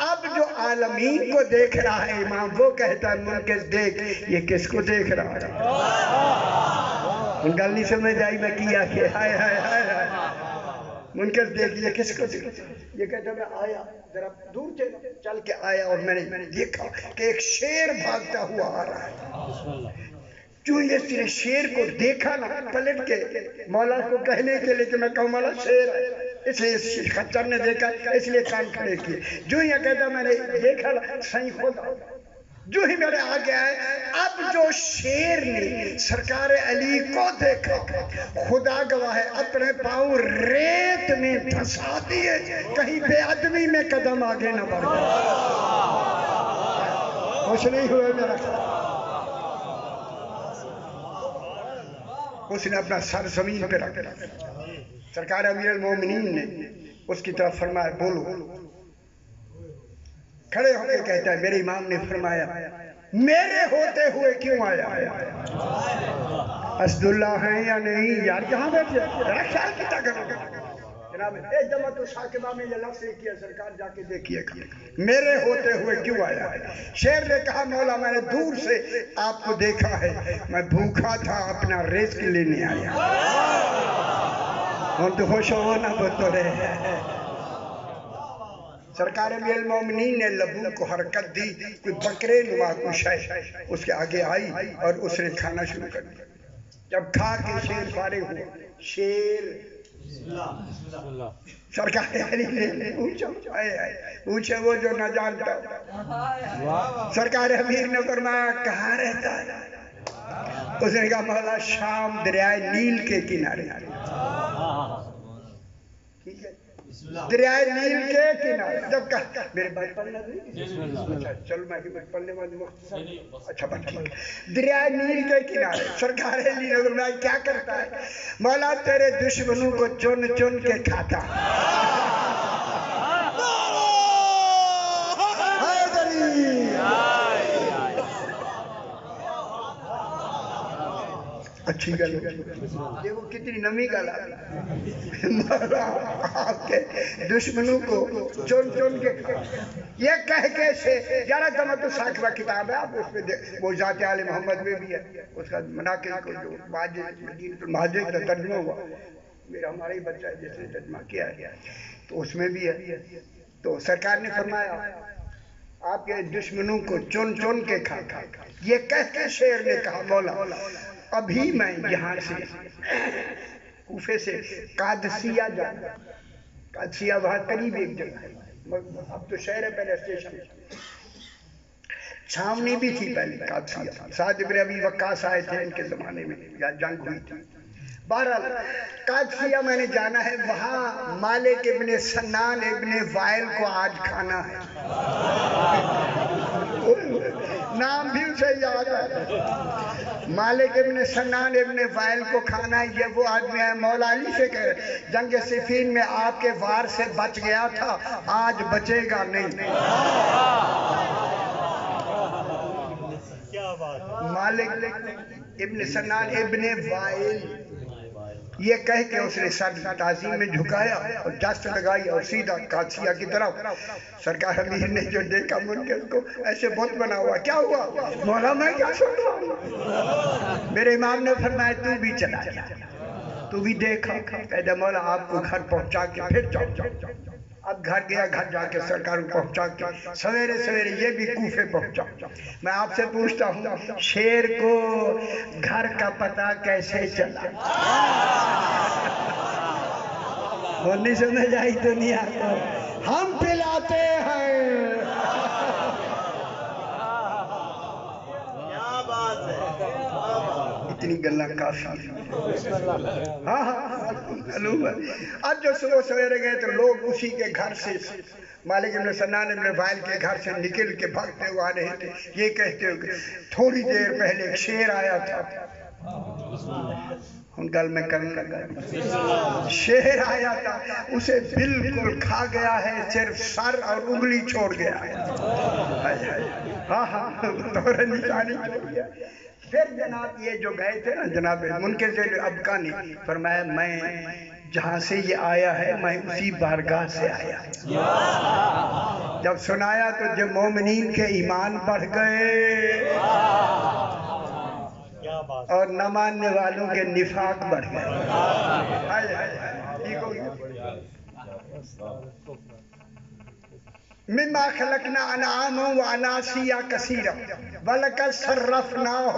Speaker 1: اب جو عالمین کو دیکھ رہا ہے امام وہ کہتا ہے منقذ دیکھ یہ کس کو دیکھ رہا ہے. ان گل نہیں سمجھ آئی میں کیا کہ ہائے ہائے ہائے منکر دیکھیے کس کو دیکھا؟ یہ کہتا میں آیا ذرا دور سے چل کے آیا اور میں نے دیکھا کہ ایک شیر بھاگتا ہوا آ رہا ہے. جو یہ صرف شیر کو دیکھا نا پلٹ کے مولا کو کہنے کے لیے کہ میں کہوں مولا شیر ہے، اس لیے خچر نے دیکھا اس لیے کان کھڑے کیے. جو یہ کہتا میں نے دیکھا نا صحیح خدا جو ہی میرے آگے آئے. اب جو شیر نے سرکار علی کو دیکھا خدا گواہ ہے اپنے پاؤں ریت میں دھسا دیے کہیں بے ادبی میں قدم آگے نہ بڑھ جائے. خوش نہیں ہوئے میرا؟ اس نے اپنا سر زمین پہ رکھ سرکار امیر المومنین نے اس کی طرف فرمایا بولو. کھڑے ہو کے کہتا ہے میرے امام نے فرمایا میرے ہوتے ہوئے کیوں آیا؟ اسد اللہ ہیں یا نہیں؟ یار کہاں بیٹھے ذرا خیال کیا کرو جناب. ایک دمہ تو ساکبہ میں یہ لفظ کیا سرکار جا کے دیکھیے میرے ہوتے ہوئے کیوں آیا؟ شیر نے کہا مولا میں نے دور سے آپ کو دیکھا ہے، میں بھوکا تھا اپنا رزق لینے آیا. ہم تو خوش ہونا بطورے. سرکار امیر المومنین نے لبوں کو حرکت دی، کوئی بکرے نما کو شے اس کے آگے آئی اور اس نے کھانا شروع کر دیا. جب کھا کے شیر فارغ ہوا شیر سرکار علی نے پوچھے وہ جو نہ جانتا. سرکار امیر نے فرمایا کہاں رہتا ہے؟ اس نے کہا مولا شام دریائے نیل کے کنارے. دریائے نیل کے کنارے. جب کہا میرے بھائی پڑھنا نہیں چلو میں پڑھنے والی مختصر اچھا بات ٹھیک. دریائے نیل کے کنارے سرکار علی نے فرمایا کیا کرتا ہے؟ مولا تیرے دشمنوں کو چن چن کے کھاتا. اچھی گل دیکھو کتنی نمی گل ہے. مولا آپ کے دشمنوں کو چن چن کے یہ کہہ کے سے یارہ دمت ساکبہ کتاب ہے آپ اس پہ وہ ذات آل محمد میں بھی ہے اس کا مناقب کو جو مدینۃ المہاجر کا ترجمہ ہوا میرا ہمارا ہی بچہ ہے جس نے ترجمہ کیا ہے تو اس میں بھی ہے. تو سرکار نے فرمایا آپ کے دشمنوں کو چن چن کے کھا. یہ کہہ کے شیر نے کہا مولا ابھی میں یہاں سے کوفے سے قادسیہ جانا. قادسیہ وہاں قریب ایک جگہ ہے اب تو شہر ہے پہلے اسٹیشن چھاونی بھی تھی پہلے قادسیہ. سعد بن ابی وقاص آئے تھے ان کے زمانے میں جنگ ہوئی تھی. بہرحال قادسیہ میں نے جانا ہے وہاں مالک ابن سنان ابن وائل کو آج کھانا ہے. نام بھی اسے یاد ہے مالک ابن سنان ابن وائل کو کھانا ہے. یہ وہ آدمی ہے مولا علی سے کہہ رہے جنگ صفین میں آپ کے وار سے بچ گیا تھا آج بچے گا نہیں. مالک ابن سنان ابن وائل یہ کہہ کے اس نے سر تعظیم میں جھکایا اور دست لگائی اور سیدھا قادسیہ کی طرف. سرکار امیر نے جو دیکھا منکر کو ایسے بت بنا ہوا کیا ہوا؟ مولا میں کیا سن رہا ہوں؟ میرے امام نے فرمایا تو بھی چلا جا تو بھی دیکھا. کہتا مولا آپ کو گھر پہنچا کے پھر جاؤ. اب گھر گیا گھر جا کے سرکار کو پہنچا کے سویرے سویرے یہ بھی کوفے پہنچا. میں آپ سے پوچھتا ہوں شیر کو گھر کا پتہ کیسے چلا؟ وہ نہیں سمجھ آئی دنیا کو ہم پلاتے ہیں. اتنی گلہ کافی ہاں معلوم ہے. اب جو صبح سویرے گئے تو لوگ اسی کے گھر سے مالک ابن سنان ابن وائل کے گھر سے نکل کے بھاگتے ہوئے آ رہے تھے. یہ کہتے ہو کہ تھوڑی دیر پہلے ایک شیر آیا تھا. ان گل میں کرنے لگا شیر آیا تھا اسے بالکل کھا گیا ہے صرف سر اور انگلی چھوڑ گیا ہے. ہاں ہاں طور نشانی چھوڑ گیا. پھر جناب یہ جو گئے تھے نا جناب منکر سے ابکا نے فرمایا میں جہاں سے یہ آیا ہے میں اسی بارگاہ سے آیا. جب سنایا تو جب مومنین کے ایمان بڑھ گئے اور نہ ماننے والوں کے نفاق بڑھ گئے. ٹھیک ہو گیا. مما خلقنا انعاما واناسیا کثیرا ولقد صرفناہ،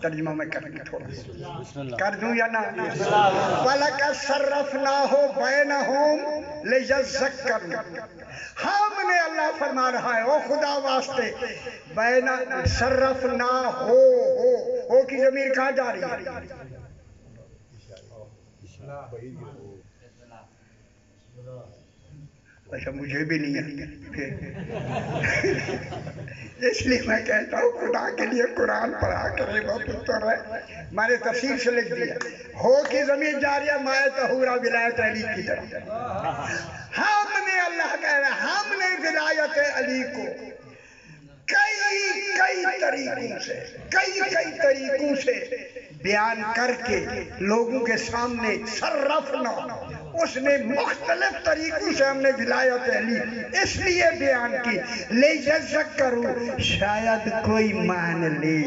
Speaker 1: ترجمہ میں کریں گے تھوڑا سا، کر دوں یا نہ؟ وَلَقَدْ صَرَّفْنَاهُ بَيْنَهُمْ لِيَذَّكَّرُوا، ہم نے، اللہ فرما رہا ہے او خدا واسطے، صرفناہو، ہو کی ضمیر کہاں جا رہی ہے؟ اچھا مجھے بھی نہیں آتا، اس لیے میں کہتا ہوں خدا کے لیے قرآن پڑھا کرے وہ پتر ہے، میں نے تفسیر سے لکھ دیا، ہو کی زمین جاریہ مائے طہورہ ولایت علی کی طرف، ہم نے، اللہ کہہ رہا ہے ہم نے ولایت علی کو کئی طریقوں سے بیان کر کے لوگوں کے سامنے صرفنا، اس نے مختلف طریقوں سے ہم نے ولایت علی اس لیے بیان کی، لیذکروا، شاید کوئی مان لے۔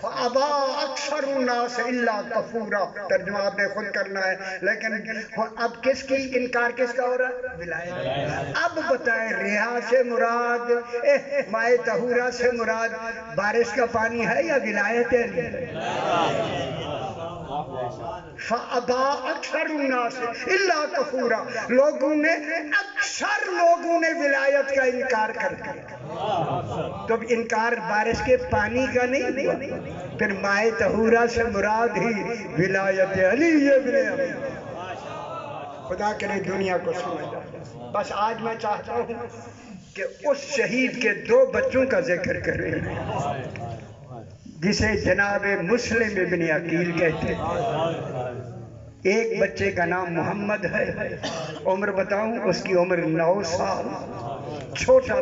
Speaker 1: فَأَبَا أَكْثَرُ النَّاسِ إِلَّا كَفُورًا، ترجمہ آپ نے خود کرنا ہے، لیکن اب کس کی انکار کس کا ہو رہا ہے؟ ولایت۔ اب بتائیں ریحہ سے مراد، مائے طہورہ سے مراد بارش کا پانی ہے یا ولایت علی؟ فَأَبَا أَكْثَرُ النَّاسِ إِلَّا كَفُورًا، لوگوں نے، اکثر لوگوں نے ولایت کا انکار کر دیا۔ تو انکار بارش کے پانی کا نہیں ہوا، پھر مائے طہورہ سے مراد ہی ولایت علی ابن ابی، خدا کرے دنیا کو سمجھا۔ بس آج میں چاہتا ہوں کہ اس شہید کے 2 بچوں کا ذکر کریں جسے جناب مسلم ابن عقیل کہتے ہیں۔ ایک بچے کا نام محمد ہے، عمر بتاؤں اس کی عمر 9 سال، چھوٹا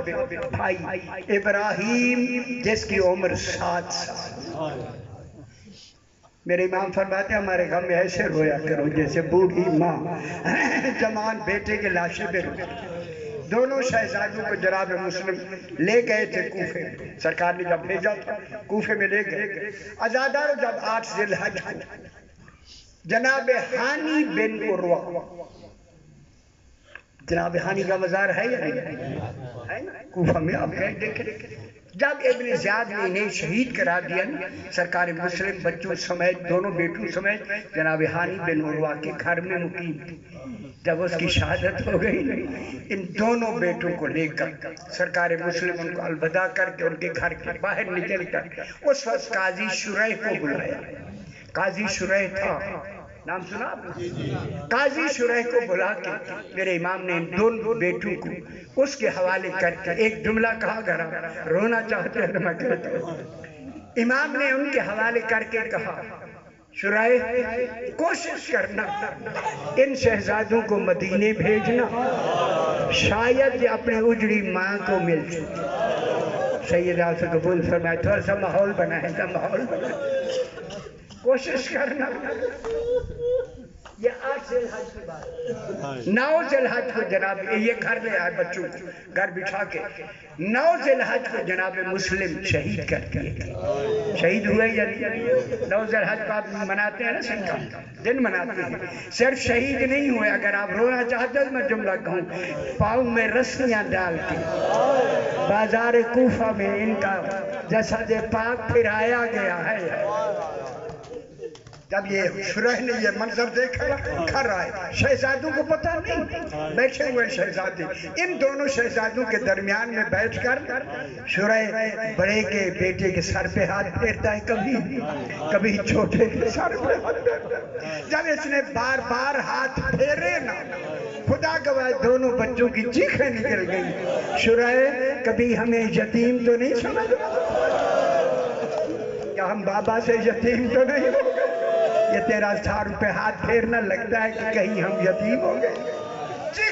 Speaker 1: بھائی ابراہیم جس کی عمر 7 سال۔ میرے امام فرماتے ہیں ہمارے غم میں ایسے رویا کرو جیسے بوڑھی ماں جوان بیٹے کے لاشے پہ روتے۔ دونوں شہزادوں کو جناب مسلم لے گئے تھے کوفے میں، سرکار نے جب بھیجا تھا کوفے میں لے گئے۔ عزادار جب 8 ذی الحج کو جناب ہانی بن عروہ، جناب ہانی کا مزار ہے یا نہیں؟ کوفہ میں آپ کہیں دیکھیں، جب ابن زیاد نے انہیں شہید کرا دیا، سرکار مسلم بچوں سمیت دونوں بیٹوں سمیت جناب ہانی بن عروہ کے گھر میں مقیم تھی۔ جب اس کی شہادت ہو گئی، ان دونوں بیٹوں کو لے کر سرکار مسلم ان کو الوداع کر کے ان کے گھر کے باہر نکل کر اس وقت قاضی شریح کو بلایا۔ قاضی شریح تھا، نام سنا آپ نے؟ قاضی شریح کو بلا کے میرے امام نے ان دونوں بیٹوں کو اس کے حوالے کر کے ایک جملہ کہا، گھر رونا چاہتے ہیں تو میں کہتا ہوں، امام نے ان کے حوالے کر کے کہا شریح کوشش کرنا ان شہزادوں کو مدینے بھیجنا، شاید یہ اپنے اجڑی ماں کو مل سکے۔ سید آسا قبول فرمائے تھوڑا سا ماحول بنا ہے، کوشش کرنا۔ یہ 8 ذی الحج کی بات، 9 ذی الحج کو جناب یہ گھر لے آئے بچوں کو، گھر بٹھا کے 9 ذی الحج کو جناب مسلم شہید کر دیے۔ شہید ہوئے یا نہیں؟ 9 ذی الحج کو آپ مناتے ہیں نا، سنکا دن مناتے ہیں، صرف شہید نہیں ہوئے۔ اگر آپ رونا چاہتے ہیں میں جملہ کہوں، پاؤں میں رسیاں ڈال کے بازار کوفہ میں ان کا جسد پاک پھرایا گیا ہے۔ جب یہ شریح نے یہ منظر دیکھا گھر آئے، شہزادوں کو پتہ نہیں، بیٹھے ہوئے شہزادے، ان دونوں شہزادوں کے درمیان میں بیٹھ کر شریح بڑے کے بیٹے کے سر پہ ہاتھ پھیرتا ہے، کبھی چھوٹے کے سر پہ ہاتھ پھیرتا ہے۔ جب اس نے بار بار ہاتھ پھیرے نا، خدا گواہ دونوں بچوں کی چیخیں نکل گئی، شریح کبھی ہمیں یتیم تو نہیں سمجھ یا ہم بابا سے یتیم تو نہیں ہو گئے؟ یہ تیرا سر پہ ہاتھ پھیرنا لگتا ہے کہ کہیں ہم یتیم ہو گئے؟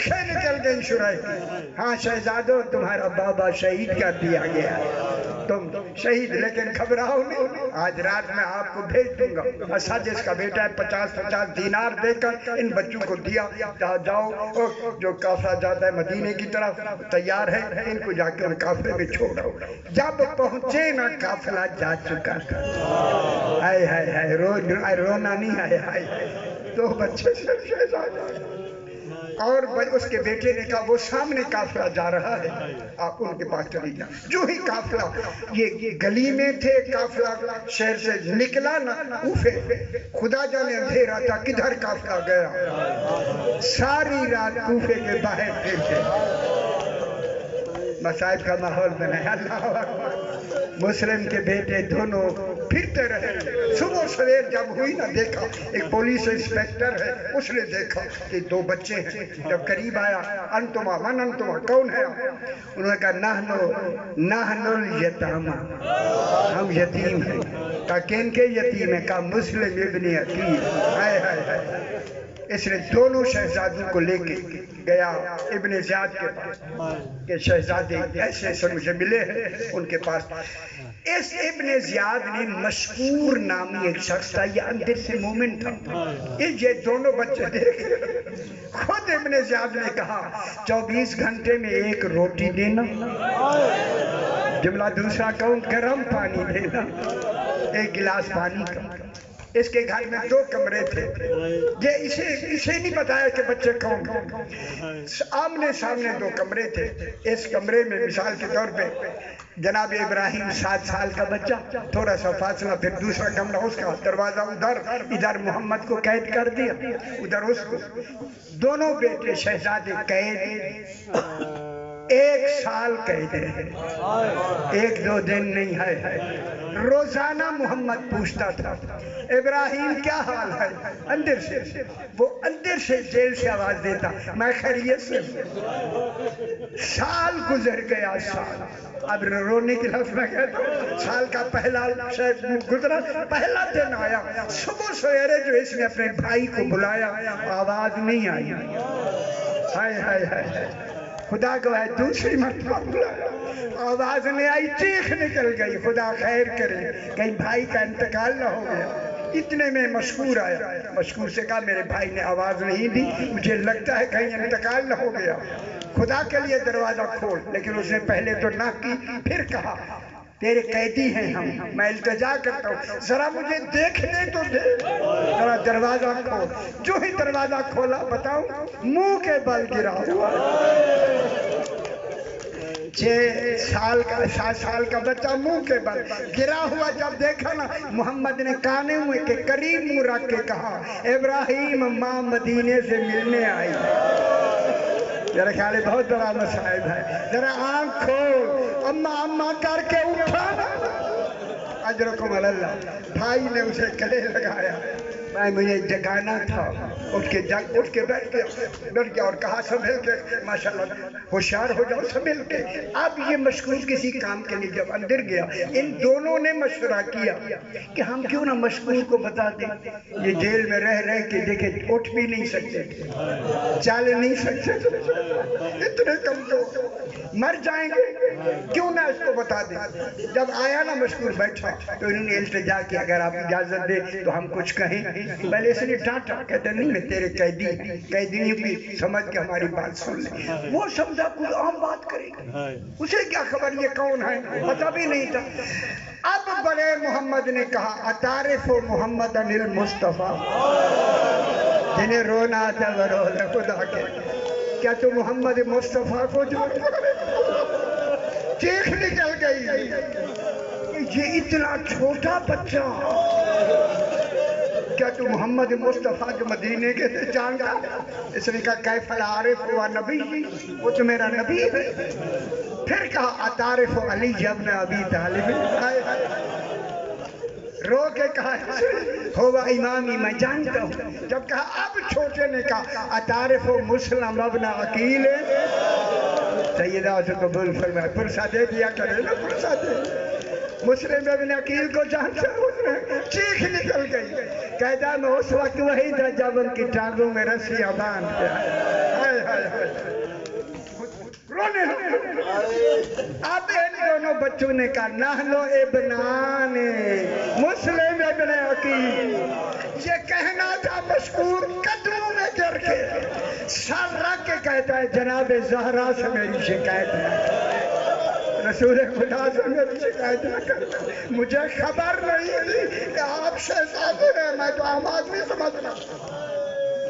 Speaker 1: چیخیں نکل گئی شریح کی، ہاں شہزادوں تمہارا بابا شہید کر دیا گیا، تم شہید، لیکن گھبراؤ نہیں، آج رات میں آپ کو بھیج دوں گا۔ اسد جس کا بیٹا ہے 50 دینار دے کر ان بچوں کو دیا، جاؤ جو قافلہ جاتا ہے مدینے کی طرف تیار ہے، ان کو جا کے قافلے میں چھوڑو۔ جب پہنچے نا قافلہ جا چکا تھا، ہائے ہائے ہائے، رونا نہیں آئے، ہائے دو بچے شہزادہ اور اس کے بیٹے نے کہا وہ سامنے قافلہ جا رہا ہے، آپ ان کے پاس چلی جا۔ جو ہی قافلہ یہ گلی میں تھے، قافلہ شہر سے نکلا نا کوفے، خدا جانے اندھیرا تھا کدھر قافلہ گیا، ساری رات کوفے کے باہر پھرتے، مصائب کا ماحول بنایا۔ اللہ اکبر، مسلم کے بیٹے دونوں پھرتے رہے۔ صبح سویر جب ہوئی نہ دیکھا، ایک پولیس انسپیکٹر ہے، اس نے دیکھا کہ دو بچے ہیں، جب قریب آیا، انتما من انتما، کون ہے؟ انہوں نے کہا نحن الیتاما، ہم یتیم ہیں۔ کہا کن کے یتیم ہیں؟ کہا مسلم ابن عقیل۔ ہائے ہائے ہائے، اس نے دونوں شہزادوں کو لے کے گیا ابن زیاد کے پاس کہ شہزادے ایسے ایسے مجھے ملے ہیں ان کے پاس۔ اس ابن زیاد نے مشکور نامی ایک شخص تھا، یہ اندر سے مومن تھا، یہ دونوں بچے دیکھ خود ابن زیاد نے کہا 24 گھنٹے میں ایک روٹی دینا، جملہ دوسرا کہوں گرم پانی دینا، ایک گلاس پانی کا۔ اس کے گھر میں 2 کمرے تھے، یہ اسے نہیں بتایا کہ بچے کون ہیں، آمنے سامنے 2 کمرے تھے۔ اس کمرے میں مثال کے طور پہ جناب ابراہیم 7 سال کا بچہ، تھوڑا سا فاصلہ، پھر دوسرا کمرہ اس کا، دروازہ ادھر محمد کو قید کر دیا، ادھر اس کو، دونوں بیٹے شہزادے قید، 1 سال قید ہے، 1-2 دن نہیں ہے۔ روزانہ محمد پوچھتا تھا ابراہیم کیا حال ہے، اندر سے، وہ اندر سے جیل سے آواز دیتا میں خیریت سے ہوں۔ سال گزر گیا، سال، اب رونے کی لفظ میں کہتا ہوں، سال کا پہلا شاید گزرا، پہلا دن آیا، صبح سویرے جو اس نے اپنے بھائی کو بلایا، آواز نہیں آئی، ہائے ہائے ہائے، خدا کو ہے دوسری مرتبہ بلایا، آواز نہیں آئی، چیخ نکل گئی، خدا خیر کرے کہیں بھائی کا انتقال نہ ہو گیا۔ اتنے میں مشکور آیا، مشکور سے کہا میرے بھائی نے آواز نہیں دی، مجھے لگتا ہے کہیں انتقال نہ ہو گیا، خدا کے لیے دروازہ کھول۔ لیکن اس نے پہلے تو نہ کی، پھر کہا تیرے قیدی ہیں ہم، میں التجا کرتا ہوں، ذرا مجھے دیکھنے تو دے، ذرا دروازہ کھول۔ جو ہی دروازہ کھولا، بتاؤں منہ کے بل گرا ہوا، 7 سال کا بچہ منہ کے بل گرا ہوا جب دیکھا نا، محمد نے کانے کے قریب منہ رکھ کے کہا ابراہیم ماں مدینے سے ملنے آئی۔ میرے خیال ہے بہت بڑا مصائب ہے، ذرا آنکھ کھول، اماں کر کے اٹھانا، اجرکم اللہ۔ بھائی نے اسے گلے لگایا، میں مجھے جگانا تھا، اٹھ کے بیٹھ گیا اور کہا سنبھل کے، ماشاءاللہ ہوشیار ہو جاؤ، سنبھل کے۔ اب یہ مشغول کسی کام کے لیے جب اندر گیا، ان دونوں نے مشورہ کیا کہ ہم کیوں نہ مشغول کو بتا دیں، یہ جیل میں رہ کے دیکھیں اٹھ بھی نہیں سکتے، چل نہیں سکتے، اتنے کمزور، مر جائیں گے، کیوں نہ اس کو بتا دیں۔ جب آیا نا مشغول بیٹھا تو انہوں نے التجا کی اگر آپ اجازت دے تو ہم کچھ کہیں، پہلے اس نے ڈانٹا، کہتے نہیں میں تیرے قیدی، قیدیوں کی سمجھ کے ہماری بات سن لے۔ وہ سمجھا کوئی عام بات کرے گا، اسے کیا خبر یہ کون ہے، پتہ بھی نہیں تھا۔ اب بڑے محمد نے کہا اتعرف محمد المصطفیٰ، جنہیں رونا آتا وہ رو لے خدا کے، کیا تو محمد مصطفیٰ کو جو چیخ نکل گئی، یہ اتنا چھوٹا بچہ، کیا تو محمد مصطفیٰ جو مدینے کے تھے جانتا؟ اس نے کہا کیف العارف ہوا نبی، وہ تو میرا نبی ہے۔ پھر کہا اتعرف علی ابن ابی طالب، رو کے کہا ہوا امامی، میں جانتا ہوں۔ جب کہا اب چھوٹے نے کہا اتعرف مسلم ابن عقیل، سیدہ اسے قبول فرمائے، پرسہ دے دیا کرے نا، پرسہ دے، مسلم ابن عقیل کو جانتا ہوں، چیخ نکل گئی۔ کہتا میں اس وقت وہی تھا جب ان کی ٹانگوں میں رسیاں باندھ کے رونے لگے۔ اب ان دونوں بچوں نے کہا نحنو ابنان مسلم ابن عقیل، یہ کہنا تھا مشکور قدموں میں گر کے سر رکھ کے کہتا ہے جناب زہرا سے میری شکایت ہے، رسول خدا سے میری شکایت نہ کرتا، مجھے خبر نہیں تھی کہ آپ شہزادے ہیں، میں تو عام آدمی سمجھنا۔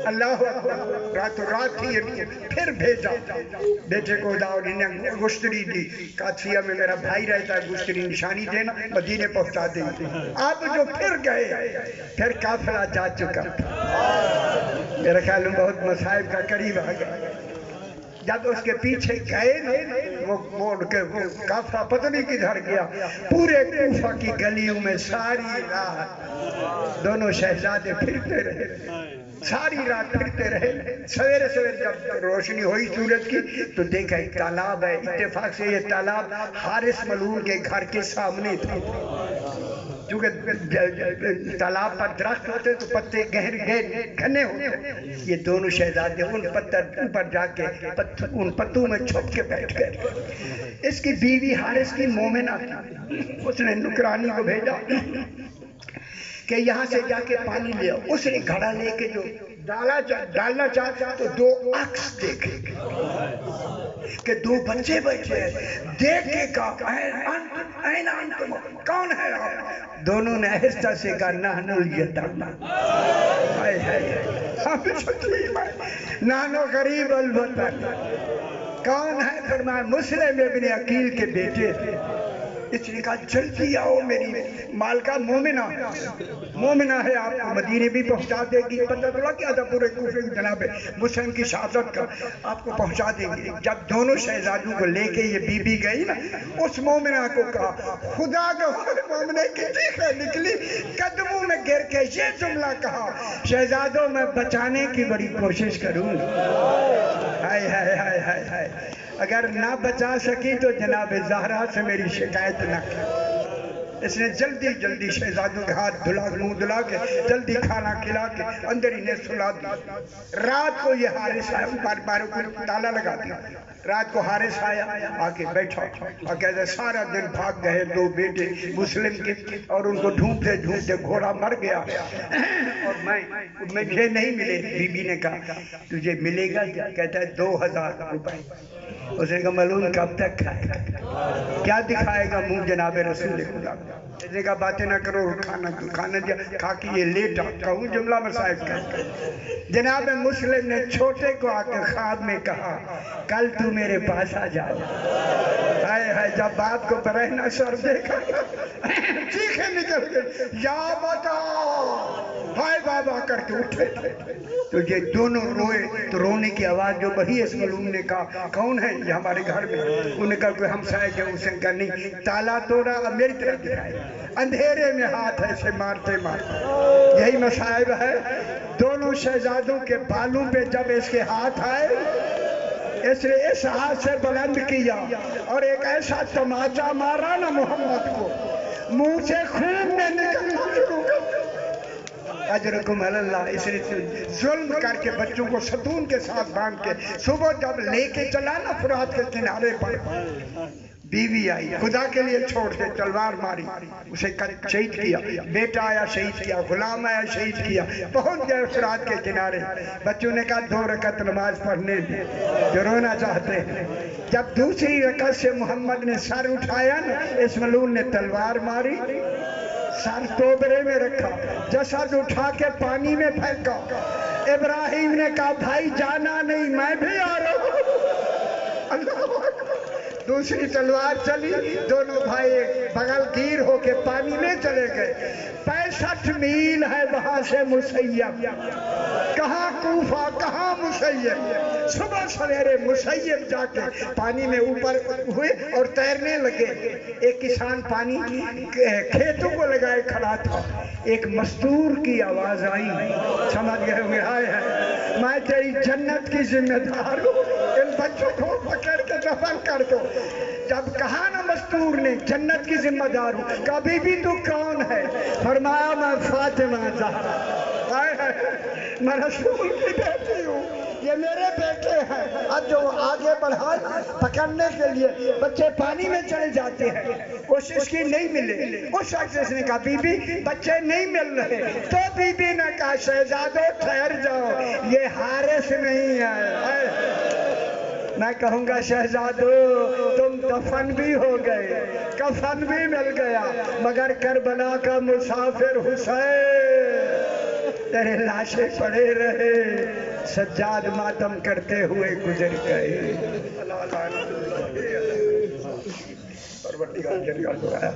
Speaker 1: اللہ اکبر، راتوں رات ہی پھر بھیجا بیٹے کو داؤد نے گشتری دی، قادسیہ میں میرا بھائی رہتا ہے، گشتری نشانی دینا، مدینے پہنچا دیں۔ اب جو پھر گئے، پھر قافلہ جا چکا تھا، میرے خیال میں بہت مصائب کا قریب آ گیا۔ جب اس کے پیچھے گئے وہ قافلہ پتہ نہیں کدھر گیا، پورے کوفہ کی گلیوں میں ساری رات دونوں شہزادے پھرتے رہے، ساری رات پھرتے رہے۔ سویرے سویرے جب روشنی ہوئی سورج کی تو دیکھا ایک تالاب ہے، اتفاق سے یہ تالاب حارث ملعون کے گھر کے سامنے تھا، چونکہ تالاب پر درخت ہوتے تو پتے گھنے ہوتے، یہ دونوں شہزادے ان پتھر پر جا کے ان پتوں میں چھپ کے بیٹھ گئے۔ اس کی بیوی حارث کی مومنہ تھی، اس نے نکرانی کو بھیجا کہ یہاں سے جا کے پانی لے آؤ۔ اس نے گھڑا لے کے جو ڈالنا چاہتا تو دو عکس دیکھے کہ دو بچے بیٹھے ہیں، دیکھ کے کہا این انتم، کون ہے آپ؟ دونوں نے آہستہ سے کہا نحن الیتامی، ہائے ہائے ہم یتیم ہیں، نحن غریب الوطن۔ کون ہے؟ فرمایا مسلم ابن عقیل کے بیٹے تھے۔ اس نے کہا جلدی آؤ، میری مالکہ مومنہ ہے، آپ کو مدینے بھی پہنچا دے گی، پتہ تو لگ گیا تھا پورے کوفے کی جناب مسلم کی شہادت کا، آپ کو پہنچا دیں گے۔ جب دونوں شہزادوں کو لے کے یہ بی بی گئی نا، اس مومنہ کو کہا خدا کا مومنہ کی چیخیں نکلی، قدموں میں گر کے یہ جملہ کہا شہزادوں میں بچانے کی بڑی کوشش کروں، ہائے ہائے ہائے ہائے ہائے، اگر نہ بچا سکی تو جناب زہرا سے میری شکایت نہ کر۔ اس نے جلدی جلدی شہزادوں کے ہاتھ دھلا منہ دھلا کے جلدی کھانا کھلا کے اندر انہیں سلا دیا۔ رات کو یہ حارث آیا، باروں کو تالا لگا دیا، رات کو حارث آیا، آکے بیٹھا اور کہتا سارا دن بھاگ گئے دو بیٹے مسلم کے، اور ان کو ڈھونڈتے ڈھونڈتے گھوڑا مر گیا، اور مجھے نہیں ملے۔ بی بی نے کہا تجھے ملے گا کیا؟ کہتا ہے 2000 روپے۔ اس نے کہا ملعون کب تک کھائے گا؟ کیا دکھائے گا منہ جناب رسول خدا؟ اس نے کہا باتیں نہ کرو، کھانا دیا، کھا کے یہ لیٹا، کہوں جملہ مسائب کر۔ جناب مسلم نے چھوٹے کو آ کے خواب میں کہا کل تو میرے پاس آ جا۔ ہائے ہائے، جب باپ کو برہنہ سر دیکھا چیخیں نکل گئے، یا بتا، ہائے بابا کر کے اٹھے تو یہ دونوں روئے، تو رونے کی آواز جو بڑھی اس ملعون نے کہا کون ہے؟ یہ ہمارے گھر میں۔ انہوں نے کہا کوئی ہمسائے کے، اس نے کہا نہیں، تالا توڑا، اب میری طرف دکھائے، اندھیرے میں ہاتھ ایسے مارتے مارتے۔ یہی مصائب ہے، دونوں شہزادوں کے بالوں پہ جب اس کے ہاتھ آئے، اس نے اس ہاتھ سے بلند کیا اور ایک ایسا تماچا مارا نا محمد کو، منہ سے خون میں نکلنا شروع کر۔ اجرکم اللہ، اس نے ظلم کر کے بچوں کو ستون کے ساتھ باندھ کے صبح جب لے کے چلا نا فرات کے کنارے پر، بیوی آئی، خدا کے لیے چھوڑ کے تلوار ماری، اسے شہید کیا، بیٹا آیا شہید کیا، غلام آیا شہید کیا، پہنچ گئے فرات کے کنارے۔ بچوں نے کہا 2 رکعت نماز پڑھنے دیں، جو رونا چاہتے ہیں۔ جب دوسری رکعت سے محمد نے سر اٹھایا نا، اس ملعون نے تلوار ماری، سر توبرے میں رکھا، جسد اٹھا کے پانی میں پھینکا۔ ابراہیم نے کہا بھائی جانا نہیں، میں بھی آ رہا ہوں۔ اللہ اکبر، دوسری تلوار چلی، دونوں بھائی بغل گیر ہو کے پانی میں چلے گئے۔ 65 میل ہے وہاں سے مسیب، کہاں کوفہ کہاں مسیب۔ صبح سویرے مسیب جا کے پانی میں اوپر ہوئے اور تیرنے لگے۔ ایک کسان پانی کھیتوں کو لگائے کھڑا تھا، ایک مستور کی آواز آئی، سمجھ گئے ہوئے ہائے ہائے میں تیری جنت کی ذمہ دار ہوں، ان بچوں کو پکڑ کے دفن کر دو۔ جب کہا نا مستور نے جنت کی ذمہ دار ہوں، کبھی بھی تو کون ہے؟ فرمایا میں فاطمہ زہرا، میں رسول کی بیٹی ہوں، یہ میرے بیٹے ہیں. اب جو آگے بڑھائے پکڑنے کے لیے بچے پانی میں چلے جاتے ہیں, کوشش کی نہیں ملے. اس وقت اس نے کہا بی بی بچے نہیں مل رہے, تو بی بی نے کہا شہزادو ٹھہر جاؤ, یہ حارث نہیں ہے. میں کہوں گا شہزادو تم دفن بھی ہو گئے, کفن بھی مل گیا, مگر کربلا کا مسافر حسین تیرے لاشیں پڑے رہے, سجاد ماتم کرتے ہوئے گزر گئے. پروردگار جل جلالہ